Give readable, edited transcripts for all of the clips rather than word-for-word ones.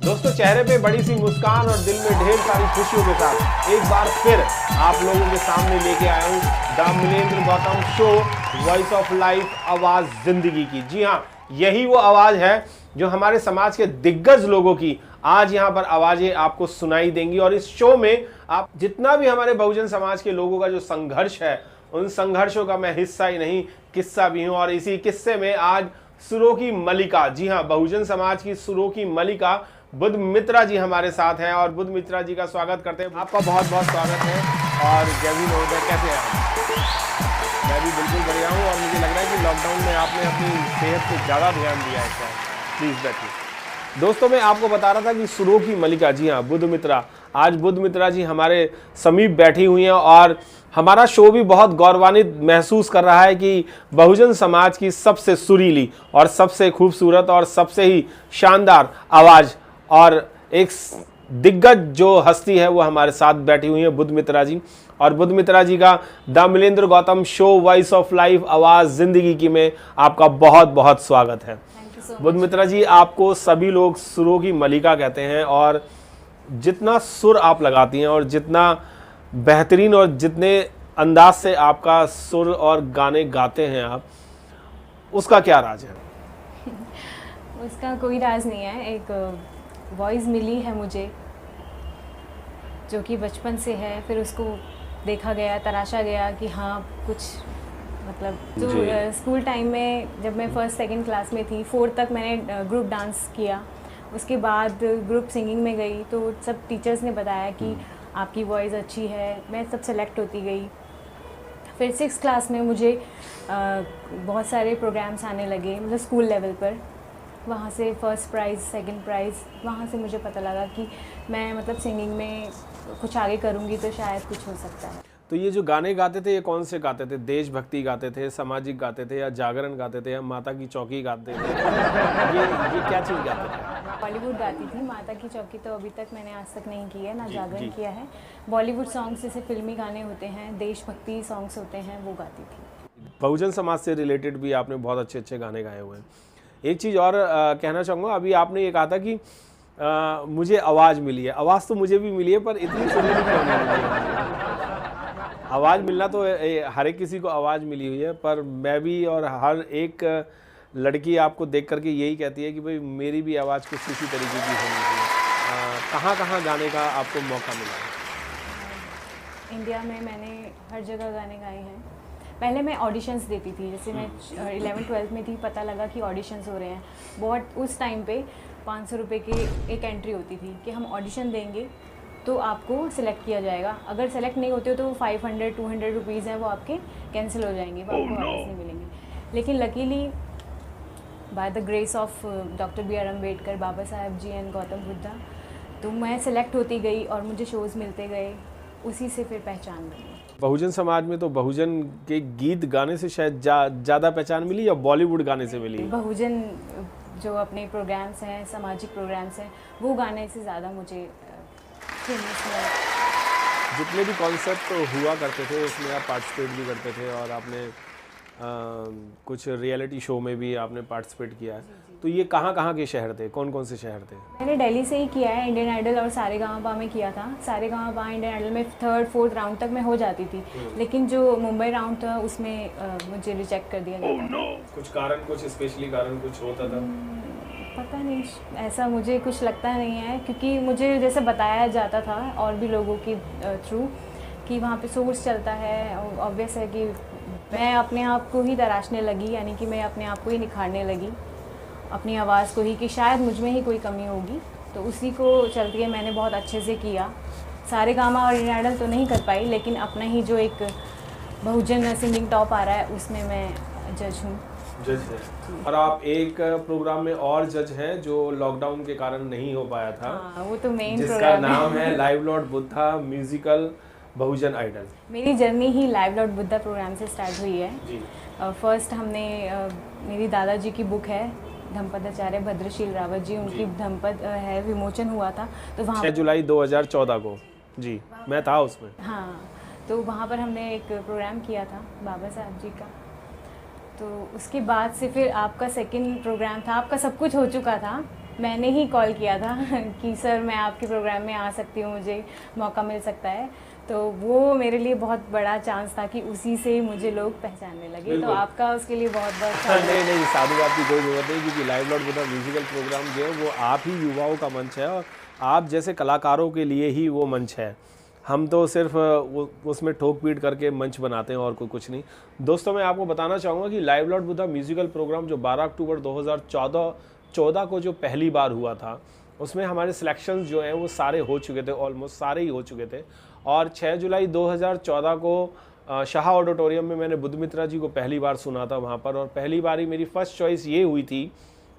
दोस्तों, चेहरे पे बड़ी सी मुस्कान और दिल में ढेर सारी खुशियों के साथ एक बार फिर आप लोगों के सामने लेके आया हूँ the Milendra Gautam show, voice of life, आवाज जिंदगी की। जी हाँ, यही वो आवाज है जो हमारे समाज के दिग्गज लोगों की आज यहाँ पर आवाजें आपको सुनाई देंगी। और इस शो में आप जितना भी हमारे बहुजन समाज के लोगों का जो संघर्ष है, उन संघर्षों का मैं हिस्सा ही नहीं किस्सा भी हूँ। और इसी किस्से में आज सुरों की मलिका, जी हाँ, बहुजन समाज की सुरों की मलिका बुद्ध मित्रा जी हमारे साथ हैं। और बुद्ध मित्रा जी का स्वागत करते हैं। आपका बहुत बहुत स्वागत है। और जैवी महोदय, कैसे हैं आप? मैं भी बिल्कुल बढ़िया हूँ। और मुझे लग रहा है कि लॉकडाउन में आपने अपनी सेहत पे ज़्यादा ध्यान दिया है। क्या प्लीज़ बैठिए। दोस्तों, मैं आपको बता रहा था कि सुरों की मलिका, जी हाँ, बुद्ध मित्रा, आज बुद्ध मित्रा जी हमारे समीप बैठी हुई हैं। और हमारा शो भी बहुत गौरवान्वित महसूस कर रहा है कि बहुजन समाज की सबसे सुरीली और सबसे खूबसूरत और सबसे ही शानदार आवाज़ और एक दिग्गज जो हस्ती है वो हमारे साथ बैठी हुई है, बुद्ध मित्रा जी। और बुद्ध मित्रा जी का the Milendra Gautam show, voice of life, आवाज़ जिंदगी की में आपका बहुत बहुत स्वागत है। बुद्ध मित्रा जी, आपको सभी लोग सुरों की मलिका कहते हैं। और जितना सुर आप लगाती हैं और जितना बेहतरीन और जितने अंदाज से आपका सुर और गाने गाते हैं आप, उसका क्या राज है? उसका कोई राज नहीं है। एक वॉइस मिली है मुझे जो कि बचपन से है। फिर उसको देखा गया, तराशा गया कि हाँ कुछ मतलब तो स्कूल टाइम में जब मैं फर्स्ट सेकंड क्लास में थी, 4 तक मैंने ग्रुप डांस किया। उसके बाद ग्रुप सिंगिंग में गई तो सब टीचर्स ने बताया कि आपकी वॉइस अच्छी है। मैं सब सेलेक्ट होती गई। फिर 6 क्लास में मुझे बहुत सारे प्रोग्राम्स आने लगे, मतलब स्कूल लेवल पर। वहाँ से फर्स्ट प्राइज़, सेकंड प्राइज़, वहाँ से मुझे पता लगा कि मैं मतलब सिंगिंग में कुछ आगे करूँगी तो शायद कुछ हो सकता है। तो ये जो गाने गाते थे, ये कौन से गाते थे? देशभक्ति गाते थे, सामाजिक गाते थे, या जागरण गाते थे, या माता की चौकी गाते थे? ये क्या चीज़ गाते थे? बॉलीवुड गाती थी। माता की चौकी तो अभी तक मैंने आज तक नहीं की है, ना जागरण किया है। बॉलीवुड सॉन्ग्स जैसे फिल्मी गाने होते हैं, देशभक्ति सॉन्ग्स होते हैं, वो गाती थी। बहुजन समाज से रिलेटेड भी आपने बहुत अच्छे अच्छे गाने गाए हुए हैं। एक चीज़ और कहना चाहूँगा, अभी आपने ये कहा था कि मुझे आवाज़ मिली है। आवाज़ तो मुझे भी मिली है, पर इतनी सुरीली क्यों नहीं मिली है? आवाज़ मिलना तो हर एक किसी को आवाज़ मिली हुई है, पर मैं भी और हर एक लड़की आपको देख करके यही कहती है कि भाई मेरी भी आवाज़ कुछ इसी तरीके की होनी चाहिए। कहाँ कहाँ गाने का आपको मौका मिला है? इंडिया में मैंने हर जगह गाने गाए हैं। पहले मैं ऑडिशंस देती थी। जैसे मैं 11th-12th में थी, पता लगा कि ऑडिशंस हो रहे हैं। बहुत उस टाइम पे 500 रुपये की एक एंट्री होती थी कि हम ऑडिशन देंगे तो आपको सिलेक्ट किया जाएगा। अगर सेलेक्ट नहीं होते हो तो 500-200 रुपीज़ हैं, वो आपके कैंसिल हो जाएंगे, वो आपको वापस नहीं मिलेंगे। लेकिन luckily by the grace of doctor B.R. Ambedkar, Baba Saheb ji and Gautam Buddha, तो मैं सेलेक्ट होती गई और मुझे शोज़ मिलते गए। उसी से फिर पहचान बनी। बहुजन समाज में तो बहुजन के गीत गाने से शायद ज़्यादा पहचान मिली, या बॉलीवुड गाने से मिली? बहुजन जो अपने प्रोग्राम्स हैं, सामाजिक प्रोग्राम्स हैं, वो गाने से ज़्यादा मुझे फेमस हुआ। जितने भी कॉन्सर्ट हुआ करते थे उसमें आप पार्टिसिपेट भी करते थे, और आपने कुछ रियलिटी शो में भी आपने पार्टिसिपेट किया है। तो ये कहाँ कहाँ के शहर थे, कौन कौन से शहर थे? मैंने दिल्ली से ही किया है। इंडियन आइडल और सारेगामापा में किया था। सारेगामापा, इंडियन आइडल में 3rd-4th राउंड तक मैं हो जाती थी। लेकिन जो मुंबई राउंड था उसमें मुझे रिजेक्ट कर दिया गया था। कुछ कारण, कुछ स्पेशली कारण कुछ होता था? पता नहीं, ऐसा मुझे कुछ लगता नहीं है, क्योंकि मुझे जैसे बताया जाता था और भी लोगों की थ्रू कि वहाँ पे सोर्स चलता है। ऑब्वियस है कि मैं अपने आप को ही तराशने लगी, यानी कि मैं अपने आप को ही निखारने लगी, अपनी आवाज़ को ही, कि शायद मुझ में ही कोई कमी होगी। तो उसी को चलती है मैंने बहुत अच्छे से किया। सारेगामा और इंडियन आइडल तो नहीं कर पाई, लेकिन अपना ही जो एक बहुजन सिंगिंग टॉप आ रहा है उसमें मैं जज हूँ। जज है। और आप एक प्रोग्राम में और जज हैं जो लॉकडाउन के कारण नहीं हो पाया था। हाँ, वो तो मेन जिसका प्रोग्राम नाम है लाइव लॉर्ड बुद्धा म्यूजिकल बहुजन आइडल। मेरी जर्नी ही लाइव लॉर्ड बुद्धा प्रोग्राम से स्टार्ट हुई है जी। फर्स्ट हमने मेरी दादाजी की बुक है, धम्पद आचार्य भद्रशील रावत जी, उनकी धम्पद है, विमोचन हुआ था। तो वहाँ 6 जुलाई 2014 को, जी मैं था उसमें। हाँ, तो वहाँ पर हमने एक प्रोग्राम किया था बाबा साहब जी का। तो उसके बाद से फिर आपका सेकंड प्रोग्राम था, आपका सब कुछ हो चुका था, मैंने ही कॉल किया था कि सर मैं आपके प्रोग्राम में आ सकती हूँ, मुझे मौका मिल सकता है। तो वो मेरे लिए बहुत बड़ा चांस था कि उसी से ही मुझे लोग पहचानने लगे। तो आपका उसके लिए बहुत बहुत नहीं, साधुवाद की कोई ज़रूरत नहीं, क्योंकि live Lord Buddha musical programme जो है वो आप ही युवाओं का मंच है और आप जैसे कलाकारों के लिए ही वो मंच है। हम तो सिर्फ उसमें ठोक पीट करके मंच बनाते हैं और कोई कुछ नहीं। दोस्तों, मैं आपको बताना चाहूँगा कि live Lord Buddha musical programme जो 12 अक्टूबर 2014 को जो पहली बार हुआ था, उसमें हमारे सिलेक्शंस जो हैं वो सारे हो चुके थे, ऑलमोस्ट सारे ही हो चुके थे। और 6 जुलाई 2014 को शाह ऑडिटोरियम में मैंने बुद्ध मित्रा जी को पहली बार सुना था वहाँ पर। और पहली बार ही मेरी फर्स्ट चॉइस ये हुई थी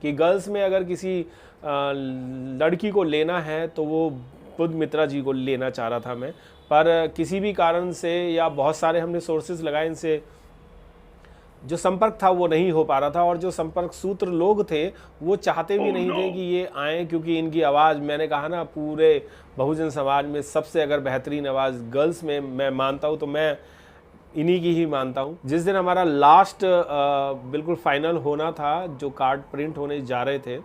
कि गर्ल्स में अगर किसी लड़की को लेना है तो वो बुद्ध मित्रा जी को लेना चाह रहा था मैं, पर किसी भी कारण से या बहुत सारे हमने सोर्सेज लगाए, इनसे जो संपर्क था वो नहीं हो पा रहा था। और जो संपर्क सूत्र लोग थे वो चाहते भी नहीं थे कि ये आएँ, क्योंकि इनकी आवाज़, मैंने कहा ना, पूरे बहुजन समाज में सबसे अगर बेहतरीन आवाज़ गर्ल्स में मैं मानता हूँ तो मैं इन्हीं की ही मानता हूँ। जिस दिन हमारा लास्ट बिल्कुल फाइनल होना था, जो कार्ड प्रिंट होने जा रहे थे,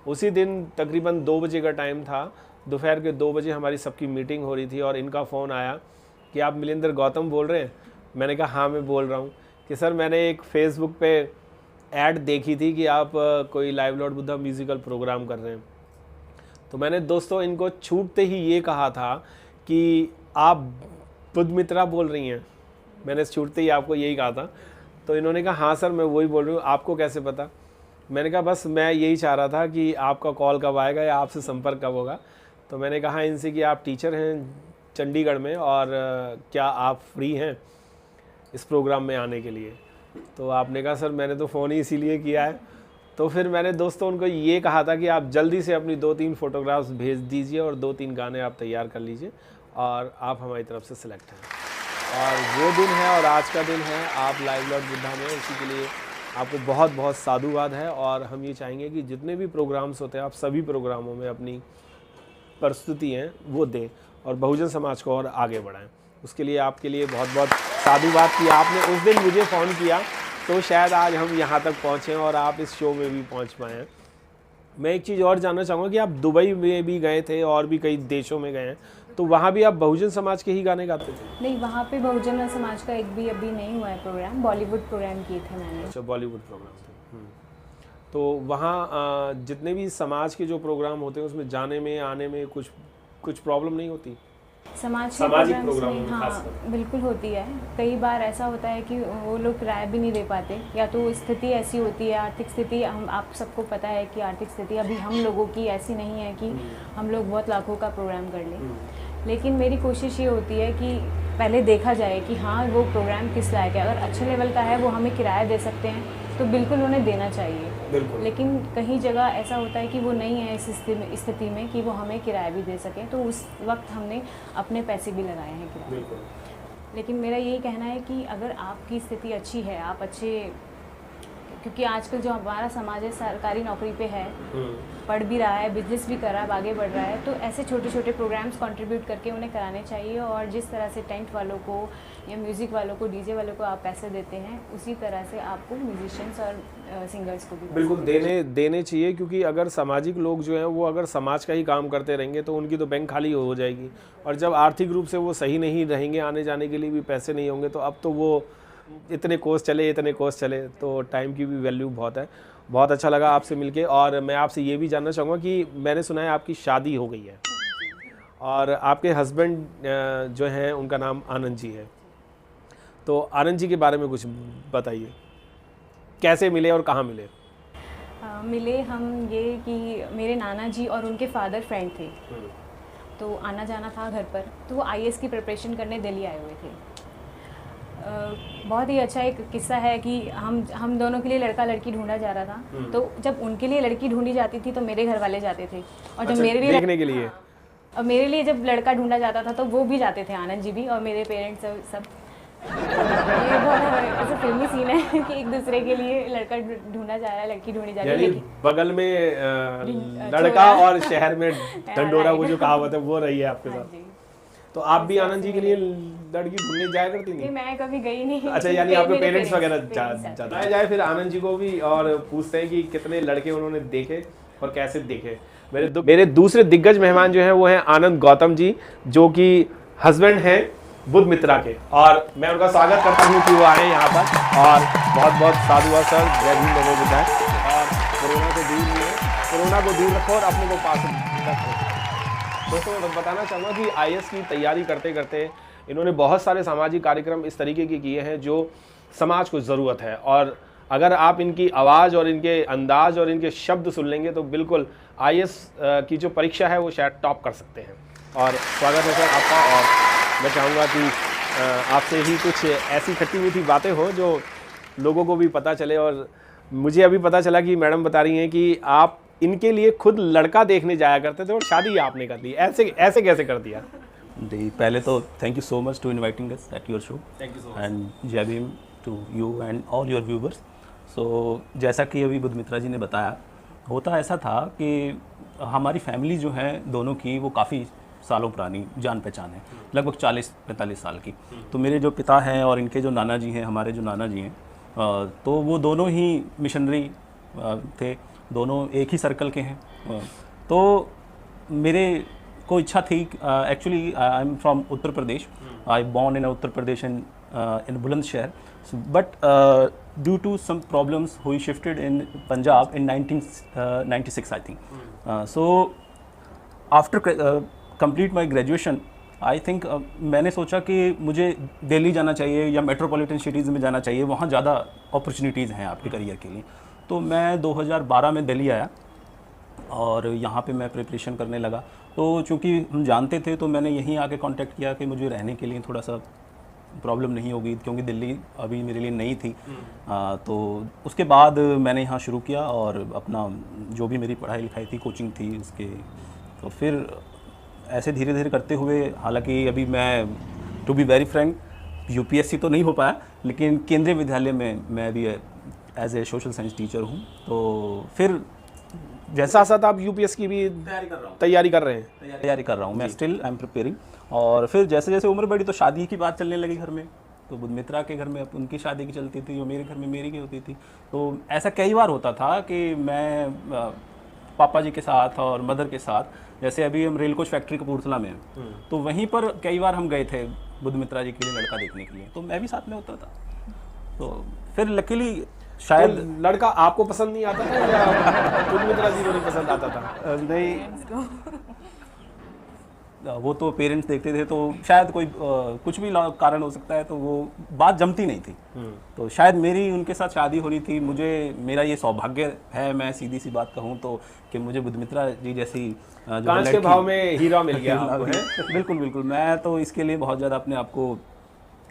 उसी दिन तकरीबन 2 बजे का टाइम था, दोपहर के 2 बजे हमारी सबकी मीटिंग हो रही थी और इनका फ़ोन आया कि आप मिलिंदर गौतम बोल रहे हैं। मैंने कहा हाँ मैं बोल रहा हूँ। कि सर मैंने एक फेसबुक पे ऐड देखी थी कि आप कोई live Lord Buddha musical programme कर रहे हैं। तो मैंने दोस्तों इनको छूटते ही ये कहा था कि आप बुद्ध मित्रा बोल रही हैं। मैंने छूटते ही आपको यही कहा था। तो इन्होंने कहा हाँ सर मैं वही बोल रही हूँ, आपको कैसे पता? मैंने कहा बस मैं यही चाह रहा था कि आपका कॉल कब आएगा या आपसे संपर्क कब होगा। तो मैंने कहा इनसे कि आप टीचर हैं चंडीगढ़ में और क्या आप फ्री हैं इस प्रोग्राम में आने के लिए? तो आपने कहा सर मैंने तो फ़ोन ही इसीलिए किया है। तो फिर मैंने दोस्तों उनको ये कहा था कि आप जल्दी से अपनी 2-3 फ़ोटोग्राफ्स भेज दीजिए और 2-3 गाने आप तैयार कर लीजिए और आप हमारी तरफ से सिलेक्ट हैं। और वो दिन है और आज का दिन है, आप लाइव लॉर्ड बुद्धा में, इसी के लिए आपको बहुत बहुत साधुवाद है। और हम ये चाहेंगे कि जितने भी प्रोग्राम्स होते हैं आप सभी प्रोग्रामों में अपनी प्रस्तुति हैं वो दें और बहुजन समाज को और आगे बढ़ाएं। उसके लिए आपके लिए बहुत बहुत साधुवाद कि आपने उस दिन मुझे फ़ोन किया, तो शायद आज हम यहाँ तक पहुँचे और आप इस शो में भी पहुँच पाए हैं। मैं एक चीज़ और जानना चाहूँगा कि आप दुबई में भी गए थे और भी कई देशों में गए हैं, तो वहाँ भी आप बहुजन समाज के ही गाने गाते थे? नहीं, वहाँ पे बहुजन समाज का एक भी अभी नहीं हुआ है प्रोग्राम, बॉलीवुड प्रोग्राम किए थे मैंने। अच्छा, बॉलीवुड प्रोग्राम थे। तो वहाँ जितने भी समाज के जो प्रोग्राम होते हैं उसमें जाने में आने में कुछ प्रॉब्लम नहीं होती? सामाजिक प्रोग्राम में हाँ बिल्कुल होती है। कई बार ऐसा होता है कि वो लोग किराया भी नहीं दे पाते, या तो स्थिति ऐसी होती है, आर्थिक स्थिति, हम आप सबको पता है कि आर्थिक स्थिति अभी हम लोगों की ऐसी नहीं है कि हम लोग बहुत लाखों का प्रोग्राम कर लें। लेकिन मेरी कोशिश ये होती है कि पहले देखा जाए कि हाँ वो प्रोग्राम किस लायक है। अगर अच्छे लेवल का है, वो हमें किराया दे सकते हैं तो बिल्कुल उन्हें देना चाहिए। लेकिन कहीं जगह ऐसा होता है कि वो नहीं है इस स्थिति में कि वो हमें किराया भी दे सकें, तो उस वक्त हमने अपने पैसे भी लगाए हैं किराए। लेकिन मेरा यही कहना है कि अगर आपकी स्थिति अच्छी है, आप अच्छे, क्योंकि आजकल जो हमारा समाज है सरकारी नौकरी पे है, पढ़ भी रहा है, बिजनेस भी कर रहा है, आगे बढ़ रहा है, तो ऐसे छोटे छोटे प्रोग्राम्स कंट्रीब्यूट करके उन्हें कराने चाहिए। और जिस तरह से टेंट वालों को या म्यूज़िक वालों को, डीजे वालों को आप पैसे देते हैं, उसी तरह से आपको म्यूजिशियंस और सिंगर्स को भी बिल्कुल देने चाहिए। क्योंकि अगर सामाजिक लोग जो हैं वो अगर समाज का ही काम करते रहेंगे तो उनकी तो बैंक खाली हो जाएगी, और जब आर्थिक रूप से वो सही नहीं रहेंगे, आने जाने के लिए भी पैसे नहीं होंगे, तो अब तो वो इतने कोर्स चले तो टाइम की भी वैल्यू बहुत है। बहुत अच्छा लगा आपसे मिलके। और मैं आपसे ये भी जानना चाहूँगा कि मैंने सुना है आपकी शादी हो गई है और आपके हस्बैंड जो हैं उनका नाम आनंद जी है, तो आनंद जी के बारे में कुछ बताइए, कैसे मिले और कहाँ मिले? मिले हम ये कि मेरे नाना जी और उनके फादर फ्रेंड थे, तो आना जाना था घर पर, तो वो IAS की प्रिपरेशन करने दिल्ली आए हुए थे। बहुत ही अच्छा एक किस्सा है कि हम दोनों के लिए लड़का लड़की ढूंढा जा रहा था। तो जब उनके लिए लड़की ढूंढी जाती थी तो मेरे घर वाले जाते थे, और जब मेरे लिए देखने के लिए, और मेरे लिए जब लड़का ढूंढा जाता था तो वो भी जाते थे, आनंद जी भी और मेरे पेरेंट्स सब। ये बहुत ऐसा फिल्मी सीन है कि एक दूसरे के लिए लड़का ढूंढा जा रहा है, लड़की ढूंढी जा रही है, बगल में लड़का और शहर में ढंडोरा, वो जो कहावत है वो रही है आपके साथ। तो आप भी आनंद जी के लिए लड़की ढूंढने जाया करती थी? मैं कभी गई नहीं। अच्छा, यानी आपके पेरेंट्स वगैरह जाए। फिर आनंद जी को भी और पूछते हैं कि कितने लड़के उन्होंने देखे और कैसे दिखे। मेरे दूसरे दिग्गज मेहमान जो हैं वो हैं आनंद गौतम जी, जो कि हस्बैंड हैं बुध मित्रा के, और मैं उनका स्वागत करता हूं कि वो आए यहाँ पर। और बहुत बहुत साधुवाद सर, जय भीम, नमो बुद्धाय। और कोरोना को दूर रहे, कोरोना को दूर रखो और अपने को पास रखो। दोस्तों मैं बताना चाहूँगा कि IAS की तैयारी करते करते इन्होंने बहुत सारे सामाजिक कार्यक्रम इस तरीके के किए हैं जो समाज को ज़रूरत है, और अगर आप इनकी आवाज़ और इनके अंदाज और इनके शब्द सुन लेंगे तो बिल्कुल IAS की जो परीक्षा है वो शायद टॉप कर सकते हैं। और स्वागत है सर आपका, और मैं चाहूँगा कि आपसे ही कुछ ऐसी खट्टी मीठी बातें हो जो लोगों को भी पता चले। और मुझे अभी पता चला कि मैडम बता रही हैं कि आप इनके लिए खुद लड़का देखने जाया करते थे और शादी आपने कर दी, ऐसे कैसे कर दिया? जी, पहले तो thank you so much to inviting us at your show. Thank you so much and Jai Bhim to you and all your viewers. So जैसा कि अभी बुध मित्रा जी ने बताया, होता ऐसा था कि हमारी फैमिली जो है दोनों की वो काफ़ी सालों पुरानी जान पहचान है, लगभग 40-45 साल की। तो मेरे जो पिता हैं और इनके जो नाना जी हैं, हमारे जो नाना जी हैं, तो वो दोनों ही मिशनरी थे, दोनों एक ही सर्कल के हैं। तो मेरे को इच्छा थी, actually I am from Uttar Pradesh, I born in Uttar Pradesh in Bulandshahr, but due to some problems हुई shifted in Punjab in 1996 I think. So after complete my graduation I think मैंने सोचा कि मुझे दिल्ली जाना चाहिए या मेट्रोपॉलिटन सिटीज़ में जाना चाहिए, वहाँ ज़्यादा अपॉर्चुनिटीज़ हैं आपके करियर के लिए। तो मैं 2012 में दिल्ली आया और यहाँ पे मैं प्रिपरेशन करने लगा। तो चूँकि हम जानते थे तो मैंने यहीं आके कांटेक्ट किया कि मुझे रहने के लिए थोड़ा सा प्रॉब्लम नहीं होगी, क्योंकि दिल्ली अभी मेरे लिए नई थी। तो उसके बाद मैंने यहाँ शुरू किया और अपना जो भी मेरी पढ़ाई लिखाई थी, कोचिंग थी उसके, तो फिर ऐसे धीरे धीरे करते हुए, हालांकि अभी मैं to be very frank UPSC तो नहीं हो पाया, लेकिन केंद्रीय विद्यालय में मैं भी as a social science teacher हूँ। तो फिर जैसा साथ आप UPSC की भी तैयारी कर रहे हैं? तैयारी कर रहा हूँ मैं, स्टिल आई एम प्रिपेयरिंग। और फिर जैसे जैसे उम्र बढ़ी तो शादी की बात चलने लगी घर में। तो बुध मित्रा के घर में उनकी शादी की चलती थी और मेरे घर में मेरी की होती थी। तो ऐसा कई बार होता था कि मैं पापा जी के साथ और मदर के साथ, जैसे अभी हम रेल कोच फैक्ट्री कपूरथला में हैं, तो वहीं पर कई बार हम गए थे बुध मित्रा जी के लिए लड़का देखने के लिए, तो मैं भी साथ में होता था। तो फिर लकीली शायद तो लड़का आपको पसंद नहीं आता था या बुध मित्रा जी को नहीं पसंद आता था? नहीं, वो तो पेरेंट्स देखते थे, तो शायद कोई कुछ भी कारण हो सकता है, तो वो बात जमती नहीं थी। तो शायद मेरी उनके साथ शादी हो रही थी। मेरा ये सौभाग्य है, मैं सीधी सी बात कहूँ तो, कि मुझे बुध मित्रा जी जैसी कांच के भाव में हीरा मिल गया आपको, है? बिल्कुल बिल्कुल, मैं तो इसके लिए बहुत ज़्यादा अपने आप को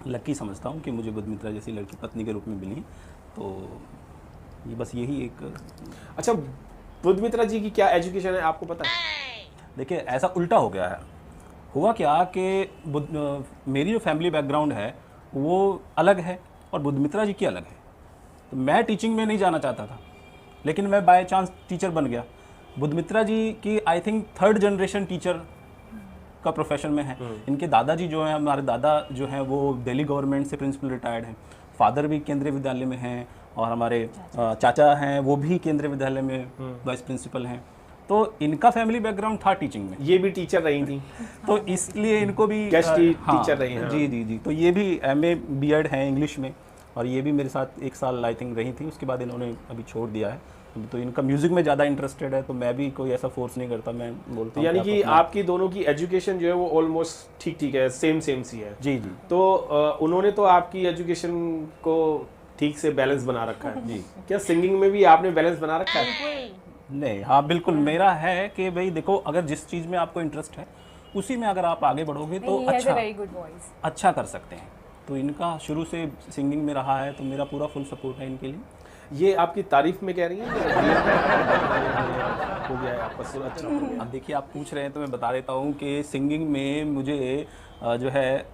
लकी समझता हूँ कि मुझे बुध मित्रा जैसी लड़की पत्नी के रूप में मिली। तो ये बस यही एक। अच्छा, बुध मित्रा जी की क्या एजुकेशन है आपको पता है? देखिए, ऐसा उल्टा हो गया है। हुआ क्या कि मेरी जो फैमिली बैकग्राउंड है वो अलग है और बुध मित्रा जी की अलग है। तो मैं टीचिंग में नहीं जाना चाहता था, लेकिन मैं बाय चांस टीचर बन गया। बुध मित्रा जी की I think 3rd generation teacher का प्रोफेशन में है। इनके दादाजी जो हैं, हमारे दादा जो हैं, वो दिल्ली गवर्नमेंट से प्रिंसिपल रिटायर्ड हैं। फादर भी केंद्रीय विद्यालय में हैं और हमारे चाचा हैं, वो भी केंद्रीय विद्यालय में वाइस प्रिंसिपल हैं। तो इनका फैमिली बैकग्राउंड था टीचिंग में। ये भी टीचर रही थी, तो इसलिए इनको भी टीचर रही हैं। जी जी जी। तो ये भी MA B.Ed हैं इंग्लिश में, और ये भी मेरे साथ 1 साल आई थिंक रही थी। उसके बाद इन्होंने अभी छोड़ दिया है। तो इनका म्यूजिक में ज़्यादा इंटरेस्टेड है, तो मैं भी कोई ऐसा फोर्स नहीं करता, मैं बोलता हूँ। यानी कि आपकी दोनों की एजुकेशन जो है वो ऑलमोस्ट ठीक ठीक है, सेम सी है। जी जी। तो उन्होंने तो आपकी एजुकेशन को ठीक से बैलेंस बना रखा है जी। क्या सिंगिंग में भी आपने बैलेंस बना रखा है? नहीं, हाँ बिल्कुल, मेरा है कि भाई देखो, अगर जिस चीज़ में आपको इंटरेस्ट है उसी में अगर आप आगे बढ़ोगे तो अच्छा कर सकते हैं। तो इनका शुरू से सिंगिंग में रहा है, तो मेरा पूरा फुल सपोर्ट है इनके लिए। ये आपकी तारीफ में कह रही हैं? हो गया है आपका सुर अच्छा। अब देखिए, आप पूछ रहे हैं तो मैं बता देता हूँ कि सिंगिंग में मुझे जो है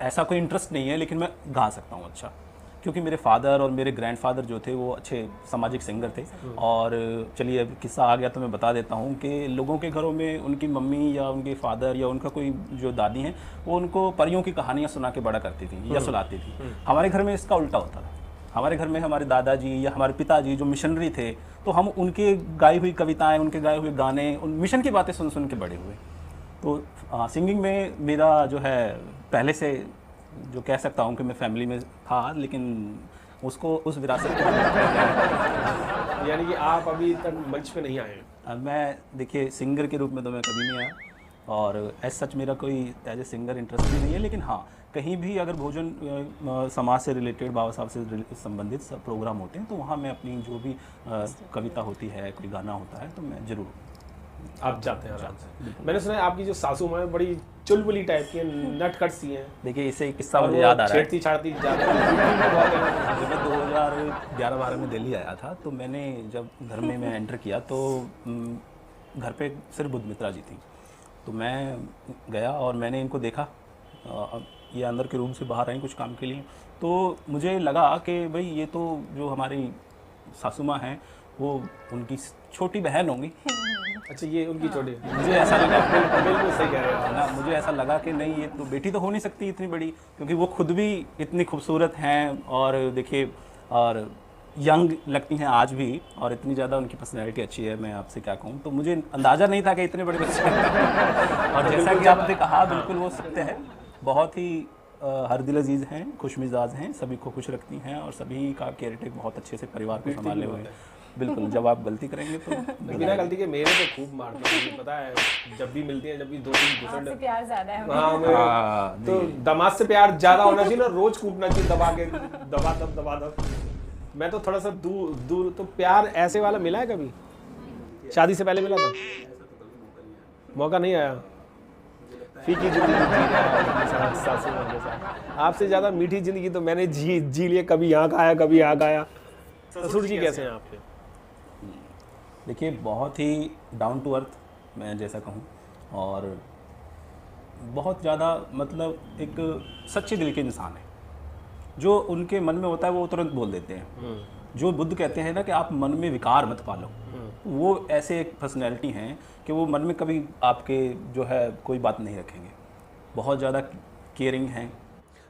ऐसा कोई इंटरेस्ट नहीं है, लेकिन मैं गा सकता हूँ अच्छा, क्योंकि मेरे फादर और मेरे ग्रैंडफादर जो थे वो अच्छे सामाजिक सिंगर थे। और चलिए, अब किस्सा आ गया तो मैं बता देता हूँ कि लोगों के घरों में उनकी मम्मी या उनके फादर या उनका कोई जो दादी हैं, वो उनको परियों की कहानियाँ सुना के बड़ा करती थी या सुनाती थी। हमारे घर में इसका उल्टा होता था। हमारे घर में हमारे दादाजी या हमारे पिताजी जो मिशनरी थे, तो तो हम उनके गाई हुई कविताएं, उनके गाए हुए गाने, उन मिशन की बातें सुन सुन के बड़े हुए। तो सिंगिंग में मेरा जो है पहले से जो कह सकता हूँ कि मैं फैमिली में था, लेकिन उसको उस विरासत को यानी कि आप अभी तक मंच पे नहीं आए हैं? मैं देखिए सिंगर के रूप में तो मैं कभी नहीं आया, और एज सच मेरा कोई एज ए सिंगर इंटरेस्ट भी नहीं है। लेकिन हाँ, कहीं भी अगर भोजन समाज से रिलेटेड, बाबा साहब से संबंधित सब प्रोग्राम होते हैं तो वहाँ मैं अपनी जो भी कविता होती है, कोई गाना होता है, तो मैं ज़रूर आप जाते हैं आराम से। मैंने सुना है आपकी जो सासू माँ है बड़ी चुलबुली टाइप की है, नटखट सी हैं। देखिए इससे एक किस्सा मुझे याद आ रहा है। छेड़ती छाड़ती ज़्यादा बहुत है। जब मैं 2011-12 में दिल्ली आया था, तो मैंने जब घर में मैं एंटर किया तो घर पे सिर्फ बुद्ध मित्रा जी थी। तो मैं गया और मैंने इनको देखा, ये अंदर के रूम से बाहर आई कुछ काम के लिए, तो मुझे लगा कि भाई ये तो जो हमारी सासू माँ हैं वो उनकी छोटी बहन होंगी। अच्छा, ये उनकी छोटी, मुझे ऐसा लगा, बिल्कुल सही कह रहे हैं ना, मुझे ऐसा लगा कि नहीं ये तो बेटी तो हो नहीं सकती इतनी बड़ी, क्योंकि वो खुद भी इतनी खूबसूरत हैं और देखिए और यंग लगती हैं आज भी, और इतनी ज़्यादा उनकी पर्सनैलिटी अच्छी है, मैं आपसे क्या कहूँ। तो मुझे अंदाज़ा नहीं था कि इतने बड़े बच्चे हैं। और जैसा कि आपने कहा, बिल्कुल वो सत्य है, बहुत ही हर दिल अजीज़ हैं, खुश मिजाज हैं, सभी को खुश रखती हैं और सभी का केयर टेक बहुत अच्छे से परिवार को संभाले हुए हैं। बिल्कुल, जब आप गलती करेंगे तो बिना गलती के मेरे तो खूब मारते हैं, पता है, जब भी मिलती हैं, जब भी 2-3 आपसे प्यार ज़्यादा है। हाँ, तो दामाद से प्यार ज़्यादा होना चाहिए ना, रोज कूटना चाहिए दबा के, दबा दब। मैं तो थोड़ा सा दूर। तो प्यार ऐसे वाला मिला है कभी? शादी से पहले मिला था? मौका नहीं आया? फीकी जिंदगी जी रहे हैं सासू माँ के साथ। आपसे ज़्यादा मीठी जिंदगी तो मैंने जी ली, कभी यहाँ खाया, कभी यहाँ खाया। ससुर जी कैसे हैं आपके? देखिए बहुत ही डाउन टू अर्थ, मैं जैसा कहूँ, और बहुत ज़्यादा मतलब एक सच्चे दिल के इंसान है। जो उनके मन में होता है वो तुरंत बोल देते हैं। जो बुद्ध कहते हैं ना कि आप मन में विकार मत पालो, वो ऐसे एक पर्सनैलिटी हैं कि वो मन में कभी आपके जो है कोई बात नहीं रखेंगे, बहुत ज़्यादा केयरिंग हैं।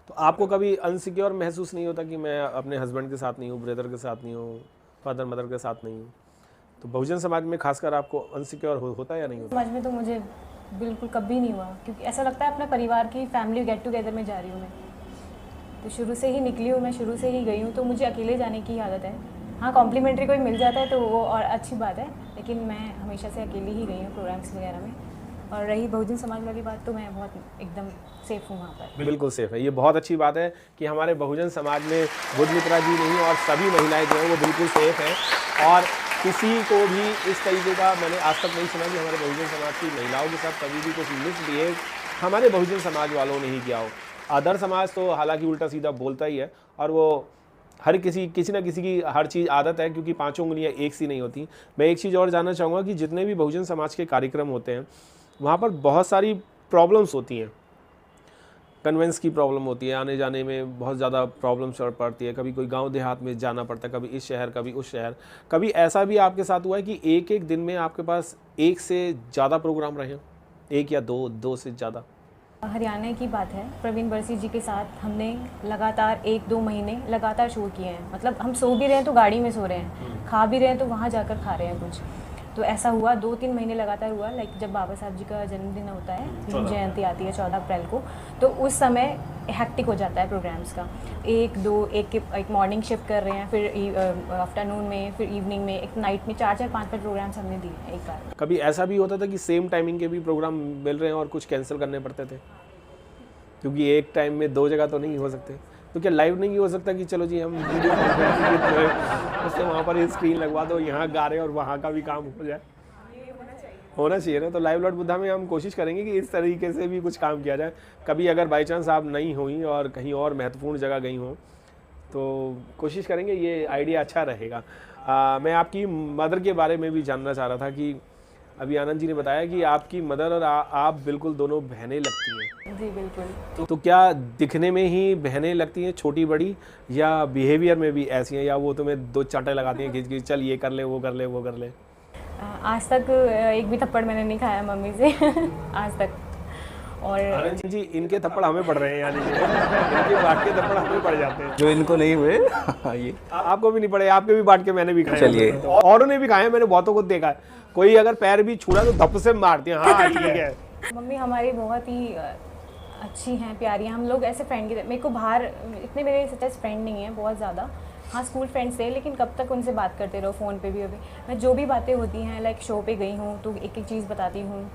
तो आपको कभी अनसिक्योर महसूस नहीं होता कि मैं अपने हस्बैंड के साथ नहीं हूँ, ब्रदर के साथ नहीं हूँ, फादर मदर के साथ नहीं हूँ? तो बहुजन समाज में खासकर आपको अनसिक्योर होता है या नहीं होता? समाज में तो मुझे बिल्कुल कभी नहीं हुआ, क्योंकि ऐसा लगता है अपने परिवार की फैमिली गेट टुगेदर में जा रही हूँ मैं। तो शुरू से ही निकली हूँ मैं, शुरू से ही गई हूँ, तो मुझे अकेले जाने की आदत है। हाँ, कॉम्प्लीमेंट्री कोई मिल जाता है तो वो और अच्छी बात है, लेकिन मैं हमेशा से अकेली ही गई हूँ प्रोग्राम्स वगैरह में। और रही बहुजन समाज वाली बात, तो मैं बहुत एकदम सेफ हूँ वहाँ पर। बिल्कुल सेफ है। ये बहुत अच्छी बात है कि हमारे बहुजन समाज में बुद्ध मित्रा जी नहीं और सभी महिलाएं जो हैं वो बिल्कुल सेफ हैं। और किसी को भी इस तरीके का मैंने आज तक नहीं सुना कि हमारे बहुजन समाज की महिलाओं के साथ कभी भी कुछ मिसबिहेव हमारे बहुजन समाज वालों ने ही किया हो। अदर समाज तो हालांकि उल्टा सीधा बोलता ही है, और वो हर किसी ना किसी की हर चीज़ आदत है, क्योंकि पांचों उंगलियां एक सी नहीं होती। मैं एक चीज़ और जानना चाहूँगा कि जितने भी बहुजन समाज के कार्यक्रम होते हैं वहाँ पर बहुत सारी प्रॉब्लम्स होती हैं। कन्वेंस की प्रॉब्लम होती है, आने जाने में बहुत ज़्यादा प्रॉब्लम्स पड़ती है। कभी कोई गांव देहात में जाना पड़ता है, कभी इस शहर कभी उस शहर। कभी ऐसा भी आपके साथ हुआ है कि एक एक दिन में आपके पास एक से ज़्यादा प्रोग्राम रहे हैं, एक या दो से ज़्यादा? हरियाणा की बात है, प्रवीण बरसी जी के साथ हमने लगातार 1-2 महीने लगातार शो किए हैं। मतलब हम सो भी रहे हैं तो गाड़ी में सो रहे हैं, खा भी रहे हैं तो वहाँ जाकर खा रहे हैं कुछ। तो ऐसा हुआ 2-3 महीने लगातार हुआ। लाइक जब बाबा साहब जी का जन्मदिन होता है, भीम जयंती आती है 14 अप्रैल को, तो उस समय हैक्टिक हो जाता है प्रोग्राम्स का। एक मॉर्निंग शिफ्ट कर रहे हैं, फिर आफ्टरनून में, फिर इवनिंग में, एक नाइट में 4-4, 5-5 प्रोग्राम्स हमने दिए हैं एक बार। कभी ऐसा भी होता था कि सेम टाइमिंग के भी प्रोग्राम मिल रहे हैं और कुछ कैंसिल करने पड़ते थे, क्योंकि एक टाइम में 2 जगह तो नहीं हो सकते? तो क्या लाइव नहीं हो सकता कि चलो जी हम वीडियो कॉन्फ्रेंसिंग उससे वहाँ पर स्क्रीन लगवा दो, यहाँ गा रहे और वहाँ का भी काम हो जाए? होना चाहिए ना। तो लाइव लॉर्ड बुद्धा में हम कोशिश करेंगे कि इस तरीके से भी कुछ काम किया जाए। कभी अगर बाई चांस आप नहीं हुई और कहीं और महत्वपूर्ण जगह गई हो तो कोशिश करेंगे, ये आइडिया अच्छा रहेगा। मैं आपकी मदर के बारे में भी जानना चाह रहा था कि अभी आनंद जी ने बताया कि आपकी मदर और आप बिल्कुल दोनों बहनें लगती हैं। जी बिल्कुल। तो क्या दिखने में ही बहनें लगती हैं छोटी बड़ी, या बिहेवियर में भी ऐसी हैं, या वो तुम्हें 2 चांटे लगाती हैं खींच चल ये कर ले वो कर ले वो कर ले? आज तक एक भी थप्पड़ मैंने नहीं खाया मम्मी से आज तक। और आनंद जी इनके थप्पड़ हमें पड़ रहे हैं, यानी कि इनके बाट के थप्पड़ हमें पड़ जाते हैं। जो इनको नहीं हुए ये आपको भी नहीं पड़े, आपके भी बांट के मैंने भी खाए। चलिए। औरों ने भी खाए हैं, मैंने बहुतों को देखा है। कोई अगर पैर भी छूड़ा तो धप से मारती हैं, हाँ ठीक है। मम्मी हमारी बहुत ही अच्छी हैं, प्यारी हैं। हम लोग ऐसे फ्रेंड की तरह, मेरे को बाहर इतने मेरे सच फ्रेंड नहीं हैं बहुत ज़्यादा। हाँ स्कूल फ्रेंड्स थे, लेकिन कब तक उनसे बात करते रहो फ़ोन पे भी। अभी मैं जो भी बातें होती हैं, लाइक शो पे गई हूँ तो एक एक चीज़ बताती हूँ,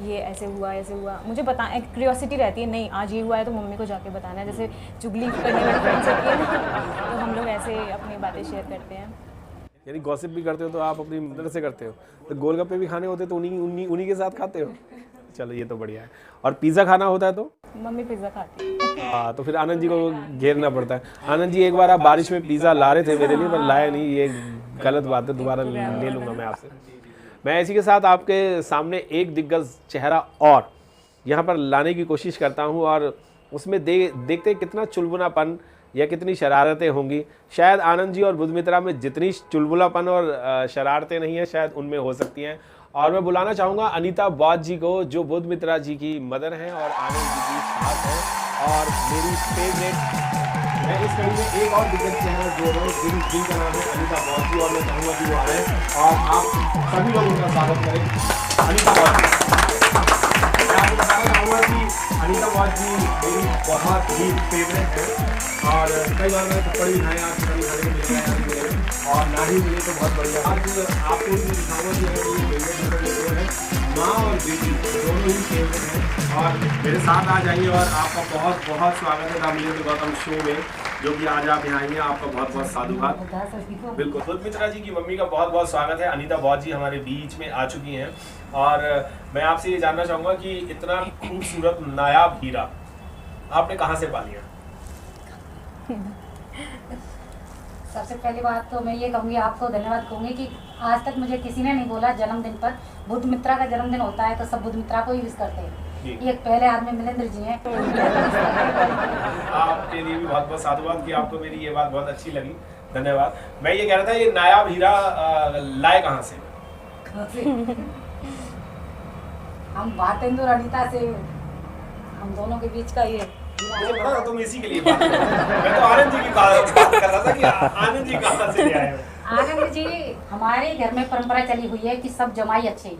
ये ऐसे हुआ ऐसे हुआ, मुझे बता एक क्यूरियोसिटी रहती है, नहीं आज ये हुआ है तो मम्मी को जाके बताना है। जैसे चुगली करने वाली फ्रेंड्स होती है ना, तो हम लोग ऐसे अपनी बातें शेयर करते हैं। यानी गॉसिप भी करते हो तो आप अपनी मदर से करते हो, तो गोलगप्पे भी खाने होते तो उन्हीं के साथ खाते हो। चलो ये तो बढ़िया है। और पिज़्ज़ा खाना होता है तो मम्मी पिज़्ज़ा खाती है। हाँ, तो फिर आनंद जी को घेरना पड़ता है। आनंद जी एक बार आप बारिश में पिज़्ज़ा ला रहे थे मेरे लिए, पर लाया नहीं, ये गलत बात है, दोबारा ले लूँगा मैं आपसे। मैं इसी के साथ आपके सामने एक दिग्गज चेहरा और यहाँ पर लाने की कोशिश करता हूँ, और उसमें देखते कितना चुलबुलापन या कितनी शरारतें होंगी। शायद आनंद जी और बुद्धमित्रा में जितनी चुलबुलापन और शरारतें नहीं है, शायद उनमें हो सकती हैं। और मैं बुलाना चाहूँगा अनीता बौद्ध जी को, जो बुद्धमित्रा जी की मदर हैं और आनंद जी की सास हैं, और मेरी फेवरेट। मैं इस कड़ी में एक और दिग्गज चेहरा जोड़ रहा हूँ जिनका नाम है अनीता बौद्ध जी, और मैं चाहूँगा कि वो आ रहे हैं और आप सभी लोग उनका स्वागत करें। अनीता बौद्ध जी, मैं आपको बताना चाहूँगा कि अनीता बौद्ध जी मेरी बहुत ही फेवरेट है, और कई बार मैंने थप्पड़ भी खाए, आज कभी खाने को मिल गया है, और ना ही मिले तो बहुत बढ़िया। आज आपको भी दिखाऊंगा कि अगर ये फेवरेट है, माँ और बेटी दोनों ही फेवरेट हैं। और मेरे साथ आ जाइए, और आपका बहुत बहुत स्वागत है दामिलेंद्र गौतम शो में, जो कि आज आप यहाँ आएंगे। आपका बहुत बहुत साधुवाद। बिल्कुल, बुद्धमित्रा जी की मम्मी का बहुत बहुत स्वागत है। अनीता बौद्ध जी हमारे बीच में आ चुकी हैं, और मैं आपसे ये जानना चाहूँगा कि इतना खूबसूरत नायाब हीरा आपने कहाँ से पा लिया? सबसे पहली बात तो मैं ये कहूँगी, आपको धन्यवाद कहूँगी कि आज तक मुझे किसी ने नहीं बोला जन्मदिन पर बुद्धमित्रा का जन्मदिन होता है तो सब बुद्धमित्रा को ही विश करते हैं। ये पहले आदमी मिलेंद्र जी हैं। आपके लिए भी बहुत बहुत साधुवाद कि आपको मेरी ये बात बहुत अच्छी लगी, धन्यवाद। मैं ये कह रहा था, ये नायाब हीरा लाए कहाँ से? हम भारतेंदु और अनीता से, हम दोनों के बीच का ये मुझे पता था तुम इसी के लिए बात कर रहे हो। मैं तो आनंद जी की बात कर रहा था कि आनंद जी कहाँ से ले आए हो। आनंद जी, हमारे घर में परंपरा चली हुई है कि सब जमाई अच्छे हैं।